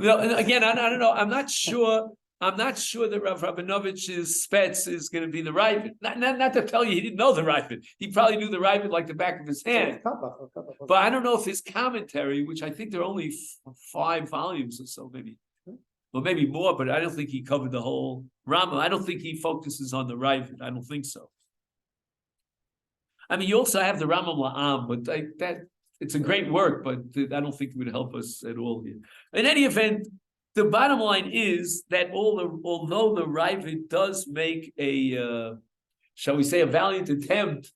No, again, I don't know. I'm not sure that Rav Rabinovich's Spetz is going to be the Ravid. Not to tell you he didn't know the Ravid. He probably knew the Ravid like the back of his hand. But I don't know if his commentary, which I think there are only 5 volumes or so, maybe, or maybe more, but I don't think he covered the whole Rama. I don't think he focuses on the Ravid. I don't think so. I mean, you also have the Ramam La'am, but that. It's a great work, but I don't think it would help us at all here. In any event, the bottom line is that although the Ravid does make a, shall we say, a valiant attempt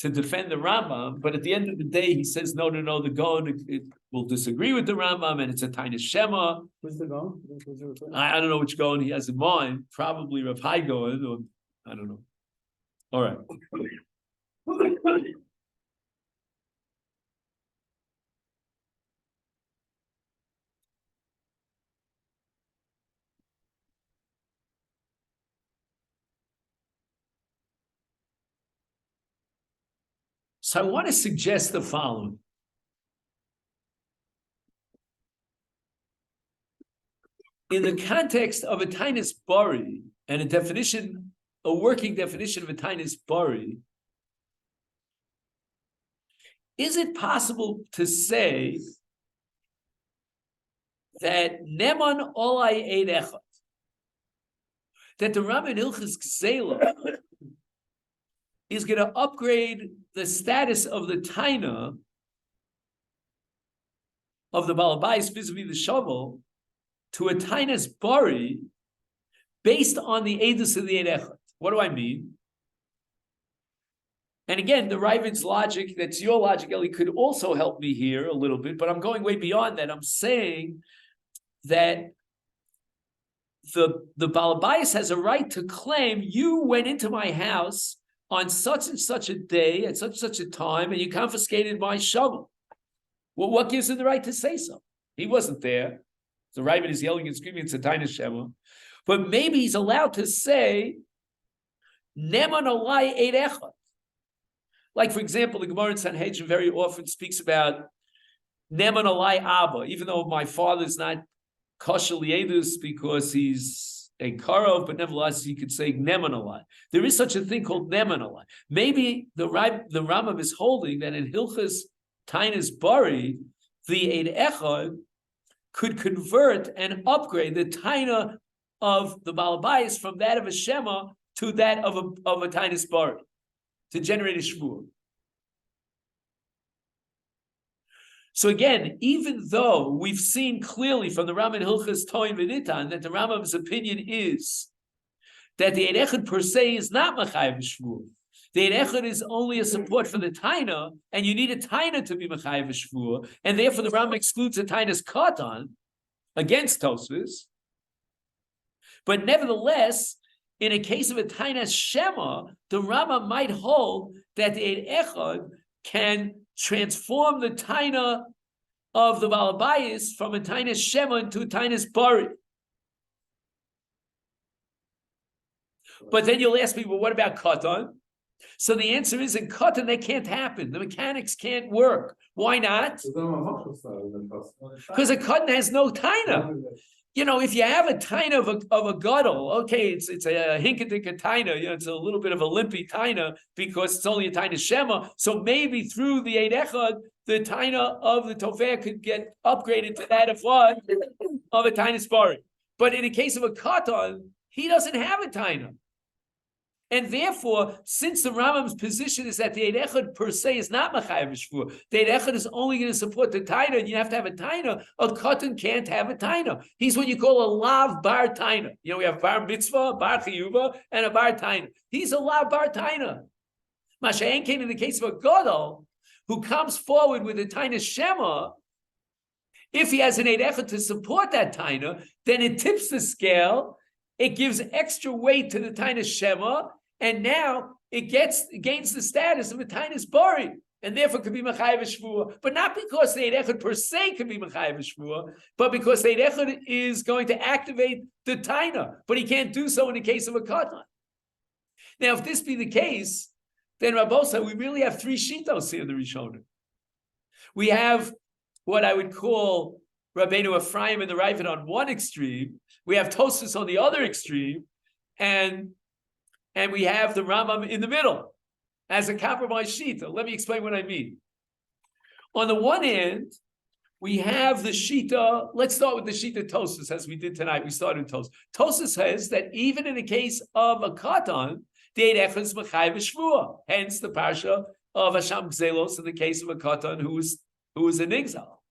to defend the Rambam, but at the end of the day, he says, no, the Gaon will disagree with the Rambam, and it's a Tainus Shema. Who's the Gaon? I don't know which Gaon he has in mind. Probably Rav Hai Gaon, or I don't know. All right. So I want to suggest the following. In the context of a Tainis Bari and a working definition of a Tainis Bari, is it possible to say that Neman Olai Eid Echad, that the Rambam in Hilchos Ksela is going to upgrade the status of the Taina of the Balabais vis-a-vis the shovel to a Tainas Bari based on the Eidus of the Eid Echad? What do I mean? And again, the Ravid's logic, that's your logic, Eli, could also help me here a little bit, but I'm going way beyond that. I'm saying that the Balabais has a right to claim you went into my house on such and such a day, at such and such a time, and you confiscated my shovel. Well, what gives him the right to say so? He wasn't there. So Ravid is yelling and screaming, it's a Tainus Shema. But maybe he's allowed to say, Neman Olai Eid Echad. Like, for example, the Gemara in Sanhedrin very often speaks about Neman Olai Abba, even though my father's not kosher liedus because he's a karov, but nevertheless you could say Neman Olai. There is such a thing called Neman Olai. Maybe the Rambam is holding that in Hilchos Tainis Bari, the Eid Echad could convert and upgrade the Taina of the Balabais from that of a Shema to that of a Tainis Bari, to generate a Shvuah. So again, even though we've seen clearly from the Rambam in Hilchos Toim V'Nitan that the Rambam's opinion is that the Eid Echad per se is not Machayev Shvuah. The Eid Echad is only a support for the Taina, and you need a Taina to be Machayev Shvuah, and therefore the Rambam excludes a Taina's Katan against Tosfos. But nevertheless, in a case of a Taina's Shema, the Rambam might hold that the Eid Echad can transform the Taina of the Balabayas from a Tainus Shema into a Tainus Bari. But then you'll ask me, well, what about Katan? So the answer is in Katan, that can't happen. The mechanics can't work. Why not? Because a Katan has no Taina. You know, if you have a Taina of a Gadol, okay, it's a Hinkatika Taina, you know, it's a little bit of a limpy Taina because it's only a Taina Shema. So maybe through the Eid Echad, the Taina of the Tofeh could get upgraded to that of what? Of a Tainus Bari. But in the case of a Katan, he doesn't have a Taina. And therefore, since the Rambam's position is that the Eid Echad per se is not Machayev Shvuah, the Eid Echad is only going to support the Taina, and you have to have a Taina, a Katan can't have a Taina. He's what you call a Lav Bar Taina. You know, we have Bar Mitzvah, Bar Chiyuva, and a Bar Taina. He's a Lav Bar Taina. Masha'en came in the case of a Gadol, who comes forward with a Taina Shema. If he has an Eid Echad to support that Taina, then it tips the scale. It gives extra weight to the Tainus Shema, and now it gains the status of a Tainus Bari, and therefore could be Machayev Shvuah. But not because the Eid Echad per se could be Machayev Shvuah, but because the Eid Echad is going to activate the Taina, but he can't do so in the case of a Katan. Now, if this be the case, then Rabosa, we really have three Shitos here in the Rishonim. We have what I would call Rabbeinu Ephraim and the Ravid on one extreme, we have Tosfos on the other extreme, and we have the Rambam in the middle as a compromise shita. Let me explain what I mean. On the one hand, we have the shita. Let's start with the shita Tosfos as we did tonight. We started with Tosfos. Tosfos says that even in the case of a katan, the Eid Echad is Machayev Shvuah. Hence the parsha of Hasham Gzelos in the case of a katan who was in exile.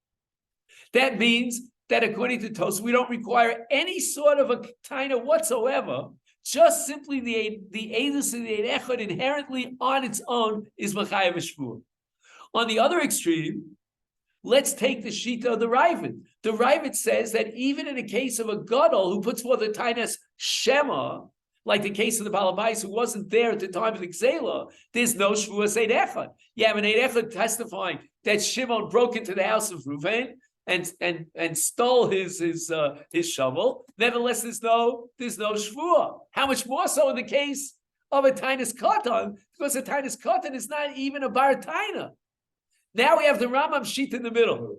That means that according to Tosfos, we don't require any sort of a taina whatsoever. Just simply the Eidus of the Eid Echad inherently on its own is Machayev Shvuah. On the other extreme, let's take the Shita of the Ravid. The Ravid says that even in the case of a Gadol who puts forth the Tainas Shema, like the case of the Balabais who wasn't there at the time of the Gzela, there's no Shvuah Eid Echad. You have an Eid Echad testifying that Shimon broke into the house of Reuven and stole his shovel. Nevertheless, there's no Shvuah. How much more so in the case of a Tainus Katan, because a Tainus Katan is not even a Bar Taina. Now we have the Rambam sheet in the middle.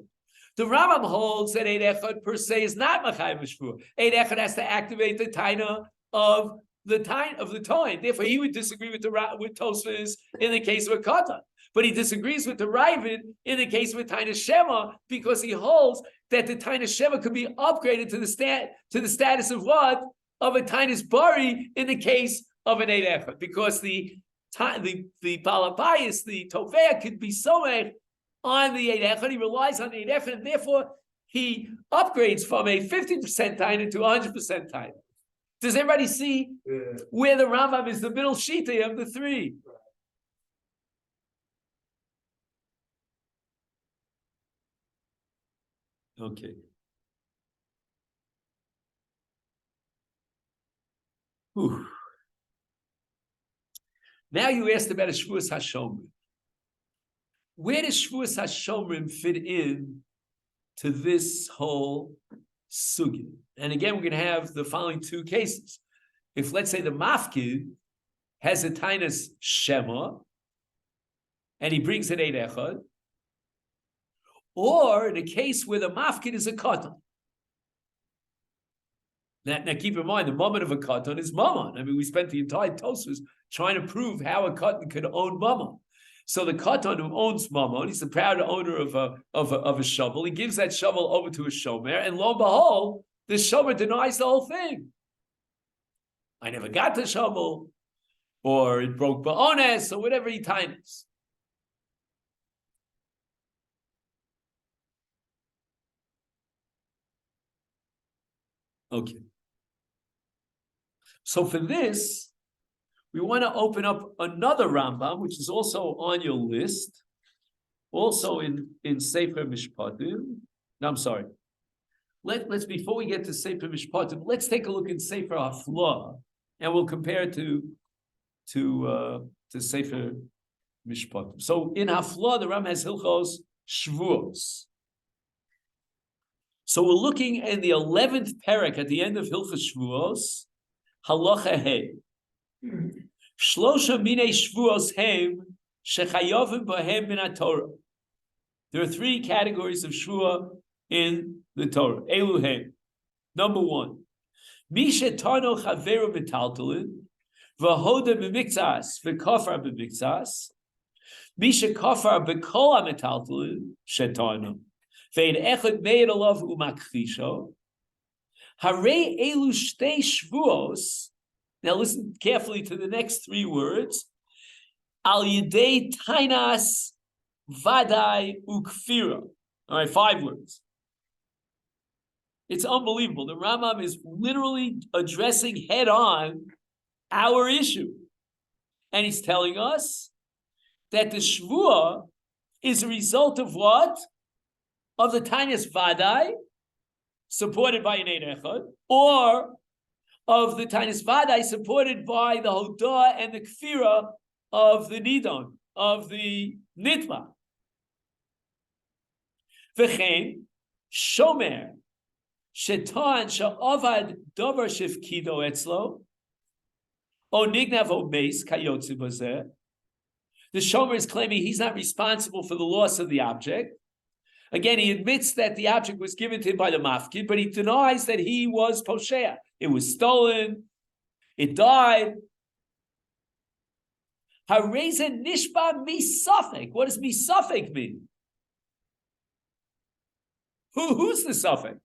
The Rambam holds that Eid Echad per se is not Machayev Shvuah. Eid Echad has to activate the Taina of the Toin. Therefore, he would disagree with Tosfos in the case of a Katan. But he disagrees with the Ravid in the case of a Tainus Shema because he holds that the Tainus Shema could be upgraded to the status of what? Of a Tainus Bari in the case of an Eid Echad. Because the Balabayas, the Tofeh could be so on the Eid Echad, he relies on the Eid Echad, and therefore he upgrades from a 50% Taina to 100% Taina. Does everybody see where the Rambam is the middle shita of the three? Okay. Whew. Now you asked about a Shvuas HaShomrim. Where does Shvuas HaShomrim fit in to this whole sugya? And again, we're going to have the following two cases. If, let's say, the mafkid has a Tainus Shema, and he brings an Eid Echad, or in a case where the mafkid is a katan. Now keep in mind, the moment of a katan is mammon. I mean, we spent the entire Tosfos trying to prove how a katan could own mammon. So the katan who owns mammon, he's the proud owner of a shovel. He gives that shovel over to a shomer, and lo and behold, the shomer denies the whole thing. I never got the shovel, or it broke ba'ones, or whatever he times. Okay. So for this, we want to open up another Rambam, which is also on your list, also in Sefer Mishpatim. No, I'm sorry. Let's before we get to Sefer Mishpatim, let's take a look in Sefer Haflah, and we'll compare it to Sefer Mishpatim. So in Haflah, the Ram has Hilchos Shvuos. So we're looking in the 11th parak at the end of Hilchos Shvuos, Halacha Hey. Shlosha minei Shvuos Heim shechayovim bohem min haTorah. There are three categories of Shvuah in the Torah. Elu Heim. Number one, Misha Tarno Chaveru Metaltalin, Vahoda B'Miktzas, V'Kofar B'Miktzas, Misha Kofar B'Kol HaMetaltalin, Shetarno, Ve'in Echad Meir Alav U'Makchisho, Harei Elu Shtei Shvuos. Now listen carefully to the next three words. Al Yidei Tainas Vadai Ukfira. All right, 5 words. It's unbelievable. The Rambam is literally addressing head on our issue. And he's telling us that the Shvuah is a result of what? Of the Tainas Vadai, supported by an Ein Echad, or of the Tainas Vadai, supported by the Hodah and the Kfira of the Nidon, of the Nitma. V'chein, Shomer, Shetan sha'avad davar shifkido etzlo, o nignav o beis kayotzi bazeh. The shomer is claiming he's not responsible for the loss of the object. Again, he admits that the object was given to him by the mafkid, but he denies that he was posheya. It was stolen. It died. Hareza nishba misafek. What does misafek mean? Who's the suffix?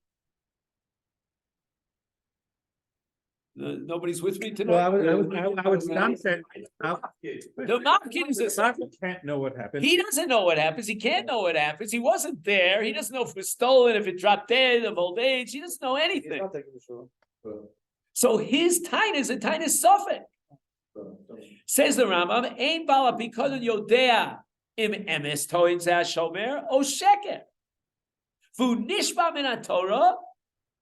Nobody's with me tonight. Well, I would stop saying. The mafkid is a suffix. Can't know what happened. He doesn't know what happens. He can't know what happens. He wasn't there. He doesn't know if it was stolen, if it dropped dead of old age. He doesn't know anything. So his tain is a tainas suffix. Says the Rambam, Ein bala pikadon yodea im emes toin zeh shomer o sheker. Vu nishba min haTorah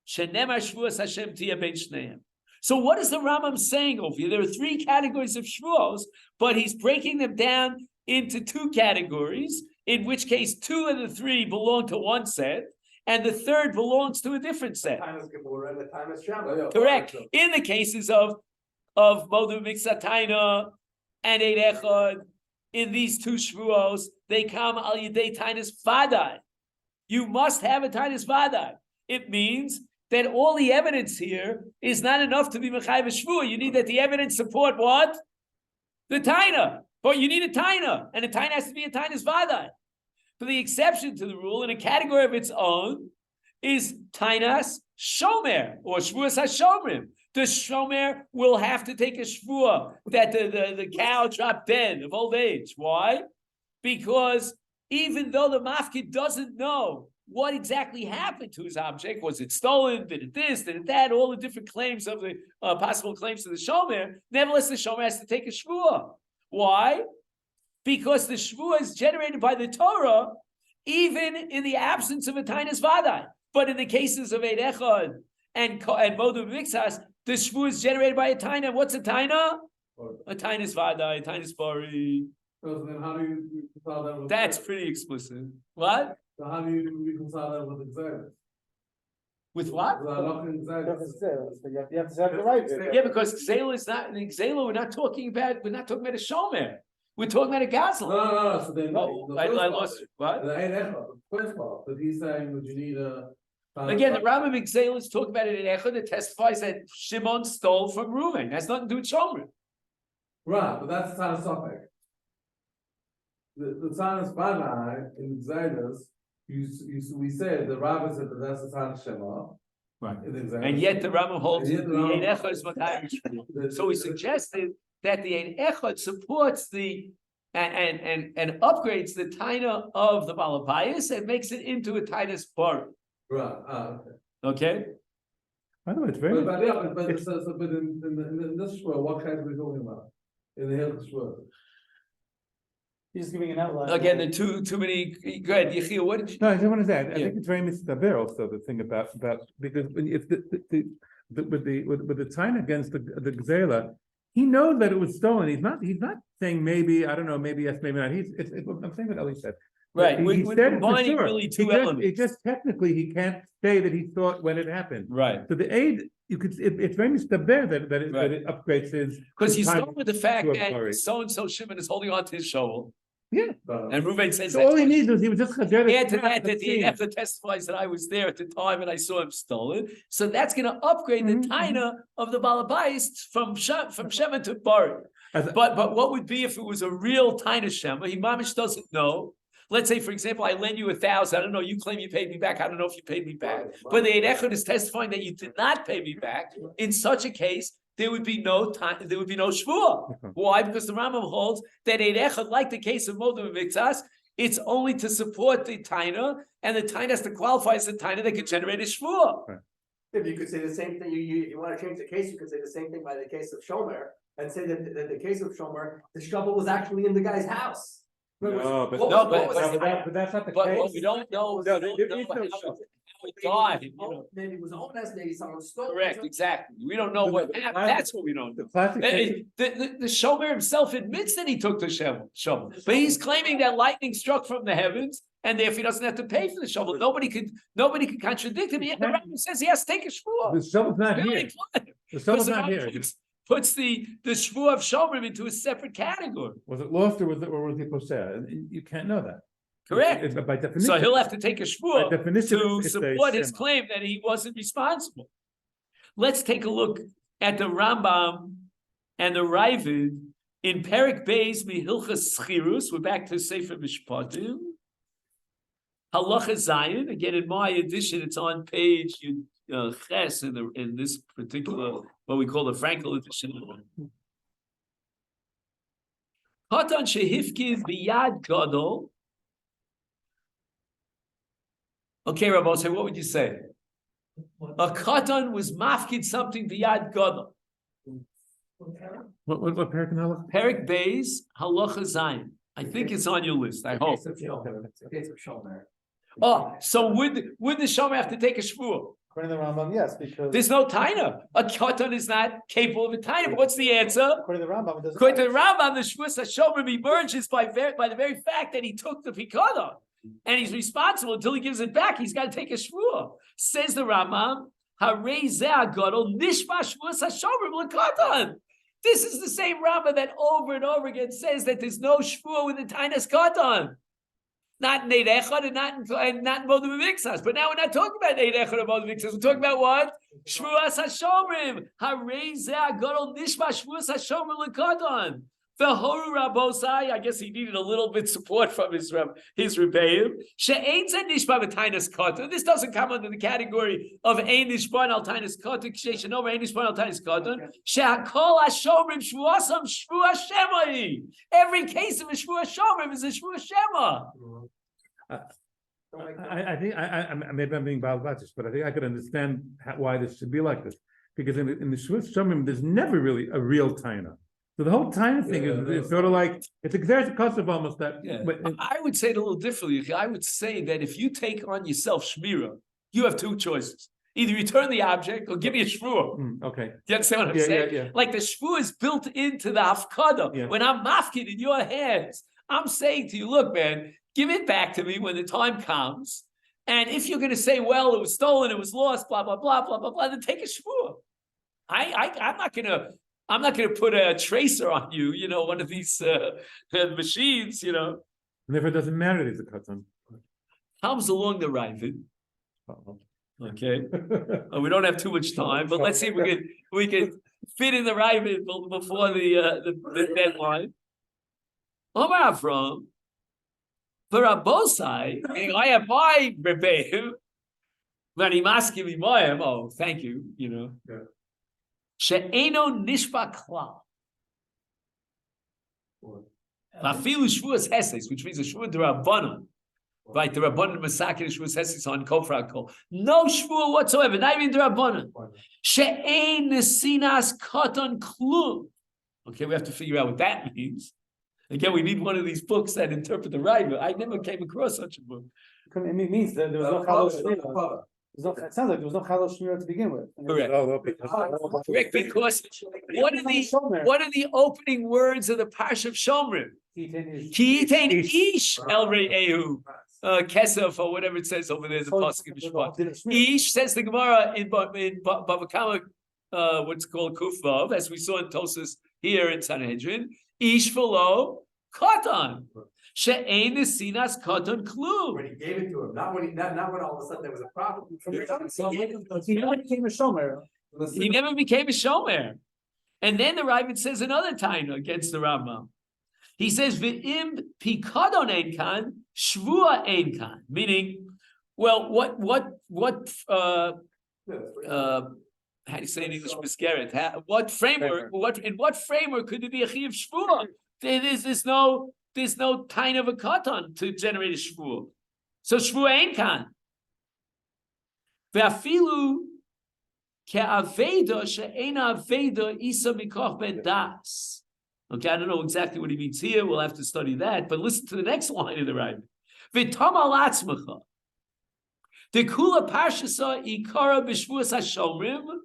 shenemar shvuas Hashem tiyeh ben shneim. So what is the Rambam saying over here? There are 3 categories of shvuos, but he's breaking them down into 2 categories, in which case 2 of the 3 belong to one set, and the third belongs to a different set. Correct. In the cases of Modu Miksataina and Ein Echad, in these 2 shvuos, they come al yidei tainas vadai. You must have a tainas vadai. It means that all the evidence here is not enough to be mechayev shvuah. You need that the evidence support what? The taina. But you need a taina, and a taina has to be a tainas vadai. But the exception to the rule, in a category of its own, is tainas shomer, or shvuas hashomrim. The shomer will have to take a shvuah that the cow dropped dead of old age. Why? Because even though the mafkid doesn't know what exactly happened to his object, was it stolen, did it this, did it that, all the different claims of the possible claims to the shomer, nevertheless the shomer has to take a shvuah. Why? Because the shvuah is generated by the Torah, even in the absence of a tainas vadai. But in the cases of Ein Echad and Modu Mixas, the shvuah is generated by a taina. What's a taina? A tainas vadai, a tainas bari. So then how do you reconcile that with? That's pretty explicit. What? So how do you reconcile that with Xeris? With what? You have to have the right. Yeah, because Xela is not in Xela. We're not talking about a shomer. We're talking about a gazelle. No. So then I lost what? The Ein Echad, the first part, but he's saying that you need a. Again, the Rambam in Xela is talking about it in Echad that testifies that Shimon stole from Reuven. Has nothing to do with shomer. Right, but that's Tana Sopek. The Tana's Banai in Xeris, we said the Rabbi said that that's the Tana Shema. Right. In Xeris. And yet the Rambam holds And the yet the Rambam- Ein Echad is Makayim. So he suggested that the Ein Echad supports the and upgrades the taina of the Balapayas and makes it into a tainas bar. Right, okay. Okay? By the way, it's very. But in this Shvuah, what kind are we talking about? In the Hilchos Shvuah? He's just giving an outline. Again, the too many. Go ahead, Yechiel. What did you? No, I just want to say, I Yeah. think it's very mistaber also the thing about because when if with the time against the Gzela, he knows that it was stolen. He's not saying maybe, I don't know, maybe yes, maybe not. I'm saying what Eli said. Right, He we're said it for combining sure. really He two just- elements. It just technically, he can't say that he thought when it happened. Right, So the aid, you could, it's very much there that it upgrades his. because his you time start with the fact to a that glory. so-and-so Shimon is holding on to his shovel, Yeah, and Reuven says so all that's he needs is, he was just. add to that, that the Ephah testifies that I was there at the time and I saw him stolen. So that's gonna upgrade the Mhm, taina of the Balabais from Shema to Bari. But what would be if it was a real taina Shema? He mamish doesn't know. Let's say, for example, I lend you 1,000. I don't know. You claim you paid me back. I don't know if you paid me back. But the Eid Echad is testifying that you did not pay me back. In such a case, there would be no time. There would be no Shvuah. Why? Because the Rambam holds that Eid Echad, like the case of Modem and Miktas, it's only to support the taina, and the taina has to qualify as the taina that could generate a Shvuah. If you could say the same thing, you wanna change the case, you could say the same thing by the case of Shomer, and say that the case of Shomer, the shovel was actually in the guy's house. No, but- What No, was- but- what was the taina? But that's not the But what case. we don't know, No, we don't there know is no how shovel. it died. You know. Maybe it was owned, maybe someone stole it. Correct, exactly. We don't know what happened. That's what we don't know. The classic case. The Shomer himself admits that he took the shovel, but he's claiming that lightning struck from the heavens, and therefore he doesn't have to pay for the shovel. Nobody could contradict him. Yet the Rambam says he has to take a shvuah. The shovel's not Really here. fun. The Because shovel's the not Rambam here. puts the shvuah of Shomer into a separate category. Was it lost or was it poseh? And you can't know that. Correct. By definition. So he'll have to take a By shvuah definition, to it's a support his shema. claim that he wasn't responsible. Let's take a look at the Rambam and the Ravid in Perek Beis Mihilchas Schirus. We're back to Sefer Mishpatim. Halacha Zayin. Again, in my edition, it's on page Ches in this particular what we call the Frankel edition. Katan shehifkiv biyad gadol. Okay, Rabbi, so what would you say? A katan was mafkid something biyad gadol. What Perek and Halacha? Perek Beis Halacha Zayin. I think it's on your list. I hope. Case of Shomer. Oh, so would the shomer have to take a shvuah? According to the Rambam, yes, because. There's no taina. A katan is not capable of a taina. What's the answer? According to the Rambam, it doesn't. According to the Rambam, the shvuah hashomer emerges by the very fact that he took the pikadon, and he's responsible until he gives it back. He's got to take a shvuah. Says the Rambam, Harei zeh gadol nishma shvuah hashomer l'katan. This is the same Rambam that over and over again says that there's no shvuah with the tainas katan. Not in Eid Echad and not in Modem Mixas. But now we're not talking about Eid Echad or Modem Mixas. We're talking about what? Shvuas HaShomrim. Harei zeh gadol nishma shvuas hashomer l'katan. The Horu Rabosai, I guess he needed a little bit support from his Rebbeim. She'ein zeh nishma b'tainas katan. This doesn't come under the category of ein nishma al tainas katan. She'ein over ein nishma al tainas katan. She'akol hashomrim shvuasam shvua shemai. Every case of a shvua shomrim is a shvua shema. I think maybe I'm being balbatish, but I think I could understand why this should be like this. Because in the Shvuah Shomrim, there's never really a real taina. So the whole taina thing is sort of like, it's exerted cost of almost that. Yeah. But I would say it a little differently. I would say that if you take on yourself shmira, you have two choices. Either return the object or give me a shvuah. Okay. Do you understand what I'm saying? Yeah. Like the shvuah is built into the hafkadah. Yeah. When I'm mafkid in your hands, I'm saying to you, look, man, give it back to me when the time comes. And if you're going to say, well, it was stolen, it was lost, blah, blah, blah, blah, blah, blah, then take a shvuah. I'm not gonna put a tracer on you, one of these machines, And therefore, it doesn't matter that it's a katan. comes along the Ravid. Uh-oh. Okay, we don't have too much time, but let's see if we can fit in the Ravid before the deadline. Omar Avram, for Abosai, I have my Rebbeim. When he masking me, oh, thank you, Yeah. She'eno nishba klal. Afilu shvuas heses, which means a shvuah d'Rabbanan. Right, the Rabbanan Masechet shvuas heses on kofra kol. No shvuah whatsoever, not even d'Rabbanan. She'en nesinas katan klum. Okay, we have to figure out what that means. Again, we need one of these books that interpret the Ravid. I never came across such a book. It means that there was no challah. It sounds like there was no Chalo Shmira to begin with. Correct. Correct, because what are the Shomer. what are the opening words of the Parsha of Shomrim? Ki yitain ish el re'ehu, kesef, or whatever it says over there, the pasuk in Shvuah. Ish, says the Gemara in Bava Kama, what's called Kufvav, as we saw in Tosas here in Sanhedrin. Ish v'lo katan, she'ein nesinas katan klum. When he gave it to him, not when all of a sudden there was a problem. He never became a Shomer. He never became a shomer. And then the Ravid says another taina against the Rambam. He says, "V'im pikadon ein kan, shvuah ein kan," meaning, well, how do you say in English, Misgeret? What framework? In what framework could it be a chiyuv shvuah? There's no taina of a katan to generate a shvuah. So shvuah ein kan. Ve'afilu ke'aveda she'ena aveda isa mikoch ben das. Okay, I don't know exactly what he means here. We'll have to study that. But listen to the next line of the Ravid. V'tamal atzmecha. The kula parshasa ikara b'shvuas hashomrim.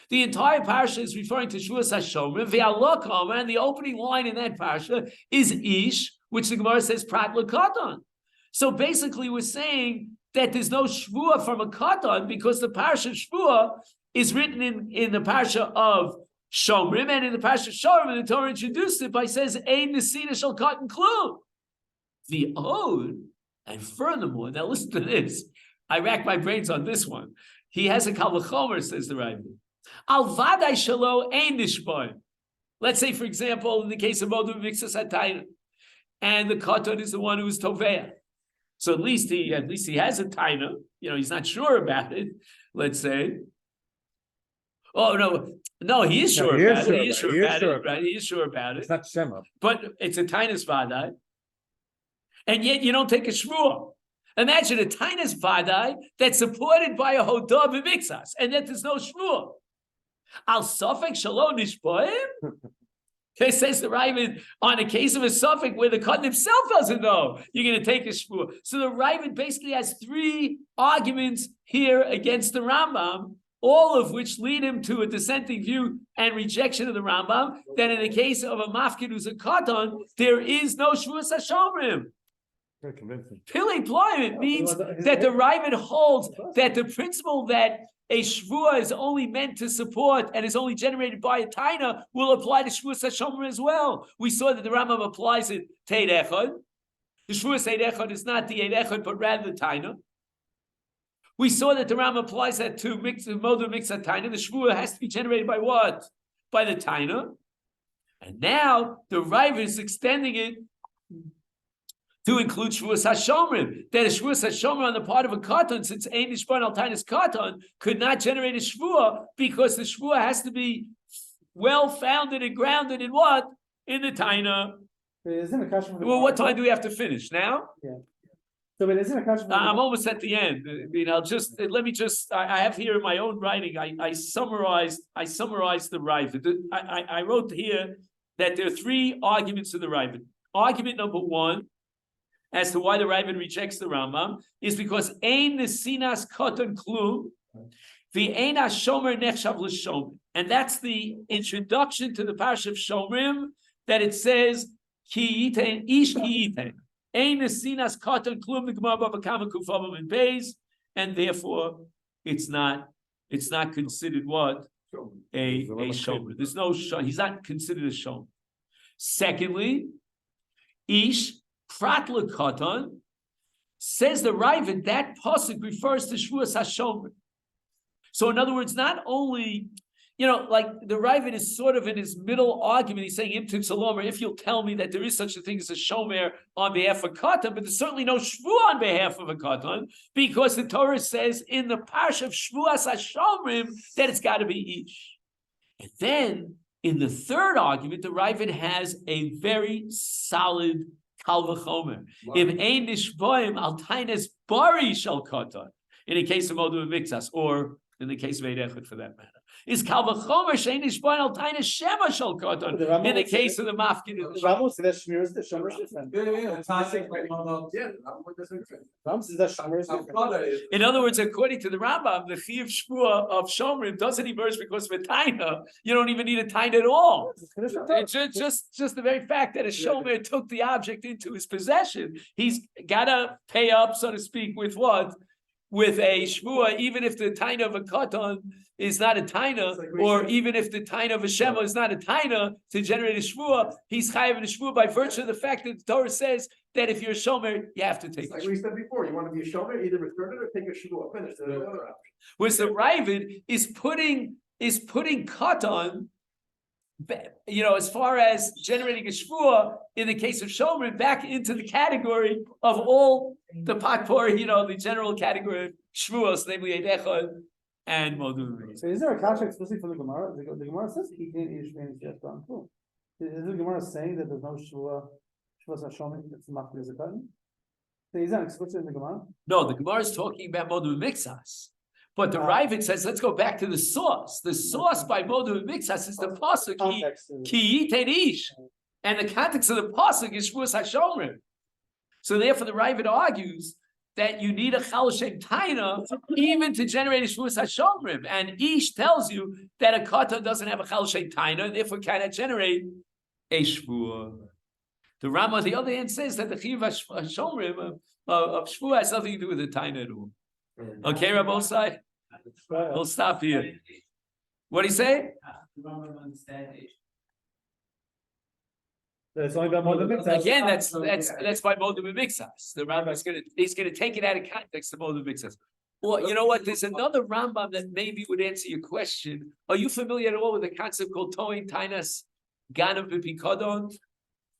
The entire parsha is referring to shvuas hashomrim. Ve'alokam, and the opening line in that parsha is ish, which the Gemara says prat l'katan. So basically, we're saying that there's no shvuah from a katan because the parsha shvuah is written in the parsha of Shomrim, and in the Parsha Shomrim, the Torah introduced it by says, "Ein nesina shel katan klum." The ode, and furthermore, now listen to this. I racked my brains on this one. He has a kal v'chomer, says the Rabbi. Al vaday shelo ein nishboim. Let's say, for example, in the case of Modu Mixas Hatayna, and the katan is the one who is toveah. So at least he has a taina. You know, he's not sure about it. Let's say. Oh no, he is sure about it. He is sure about it, right? He is sure about it. It's not Shema. But it's a tainus vadai, and yet you don't take a shvuah. Imagine a tainus vadai that's supported by a hodah b'mixas, and yet there's no shvuah. Al safek shalom nishboim. Okay, says the Ravid, on a case of a suffix where the Katan himself doesn't know, you're going to take a shvuah. So the Ravid basically has three arguments here against the Rambam, all of which lead him to a dissenting view and rejection of the Rambam, that in the case of a mafkid who's a katan, there is no shvuas hashomrim. Very convincing. Pili ployim means that the Ravid holds that the principle that a shvuah is only meant to support and is only generated by a taina will apply to shvuas hashomrim as well. We saw that the Rambam applies it to Eid Echad. The shvuas Eid Echad is not the Eid Echad, but rather the taina. We saw that the Rambam applies that to Modu Mixat Taina. The Shvuah has to be generated by what? By the Taina. And now the Ravid is extending it to include Shvuas HaShomrim. That a Shvuas HaShomrim on the part of a Katan, since Ein Nishban Al Tainas Katan, could not generate a Shvuah because the Shvuah has to be well-founded and grounded in what? In the Taina. Well, what time do we have to finish? Now? Yeah. So it isn't a question. I'm almost at the end. I mean, I have here in my own writing, I summarized the Ravid. I wrote here that there are three arguments of the Ravid. Argument number one, as to why the Ravid rejects the Rambam, is because ein nesinas katan klum, the ein hashomer nechshav l'shomer. And that's the introduction to the Parsha of Shomrim, that it says, ki yitein, ish ki yitein. Ein nesinas katan klum, the Gemara Bava Kama Kufavim and Beis, and therefore it's not considered what? A shomer. There's no shomer. He's not considered a shomer. Secondly, ish prat lekatan, says the Ravid, that pasuk refers to Shvuas HaShomer. So in other words, not only, like the Ravid is sort of in his middle argument, he's saying, if you'll tell me that there is such a thing as a shomer on behalf of Katan, but there's certainly no Shvuah on behalf of a Katan, because the Torah says in the Parsha of Shvuas HaShomrim that it's got to be Ish. And then in the third argument, the Ravid has a very solid Kal v'chomer. If ein nishboim al taines bari shel Katan, in the case of Modu Mixas, or in the case of Eid Echad for that matter. is kal v'chomer shein nishbar al taina shema shel katan. But the Rambam In the would say- case of the mafkin. The Rambam says that Shmir is the Shomer is different. Yeah, I'm with this. Rambam says that Shomer is different. In other words, according to the Rambam, the Chiv Shvuah of Shomrim doesn't emerge because of a taina. You don't even need a taina at all. It's just the very fact that a Shomer took the object into his possession. He's gotta pay up, so to speak, with what? With a Shvuah, even if the taina of a katan is not a taina, or even if the taina of a shema is not a taina to generate a Shvuah, he's chayav in a Shvuah by virtue of the fact that the Torah says that if you're a Shomer, you have to take It's like it. we said before, you wanna be a shomer, either return it or take a shvuah, finish, there's no other option. Whereas the Ravid is putting katan, as far as generating a shvuah in the case of Shomer, back into the category of all the potpourri, the general category of shvuahs, namely Eidechad and Modu. So is there a contract explicitly for the Gemara? The Gemara says he can't eat Shmir yet gone cool. Is the Gemara saying that there's no Shvuah Hashomer, it's not as a cotton? So is that explicit in the Gemara? No, the Gemara is talking about Modu Mixas. But the Ravid says, let's go back to the source. The source by Modu Mixas is the pasuk Context is- Ki Yiterish. And the context of the pasuk is Shvuas HaShomrim. So therefore the Ravid argues that you need a Chal Shem Taina even to generate a Shvuas HaShomrim. And Ish tells you that a Kata doesn't have a Chal Shem Taina, therefore cannot generate a Shvuah. The Rama, on the other hand, says that the Chiv HaShomrim of Shvuah has nothing to do with the Taina at all. Okay, Rabbosai? We'll stop here. What do you say? That it's only about more than mixed. Again, that's by Modim Mixas. The Rambam is gonna take it out of context of Modim Mixas. Well, you know what? There's another Rambam that maybe would answer your question. Are you familiar at all with the concept called Toin Tainas Ganav B'Pikodon?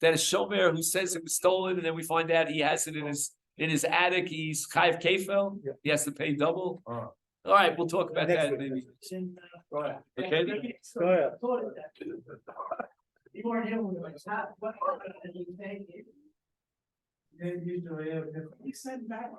That a Shomer who says it was stolen, and then we find out he has it in his attic. He's Chayiv Kefel. Yeah. He has to pay double. Oh. All right, we'll talk about Next that week. maybe. Right. Okay. Go ahead. You weren't here when we were like, what? You take it. Then you do it. You said back.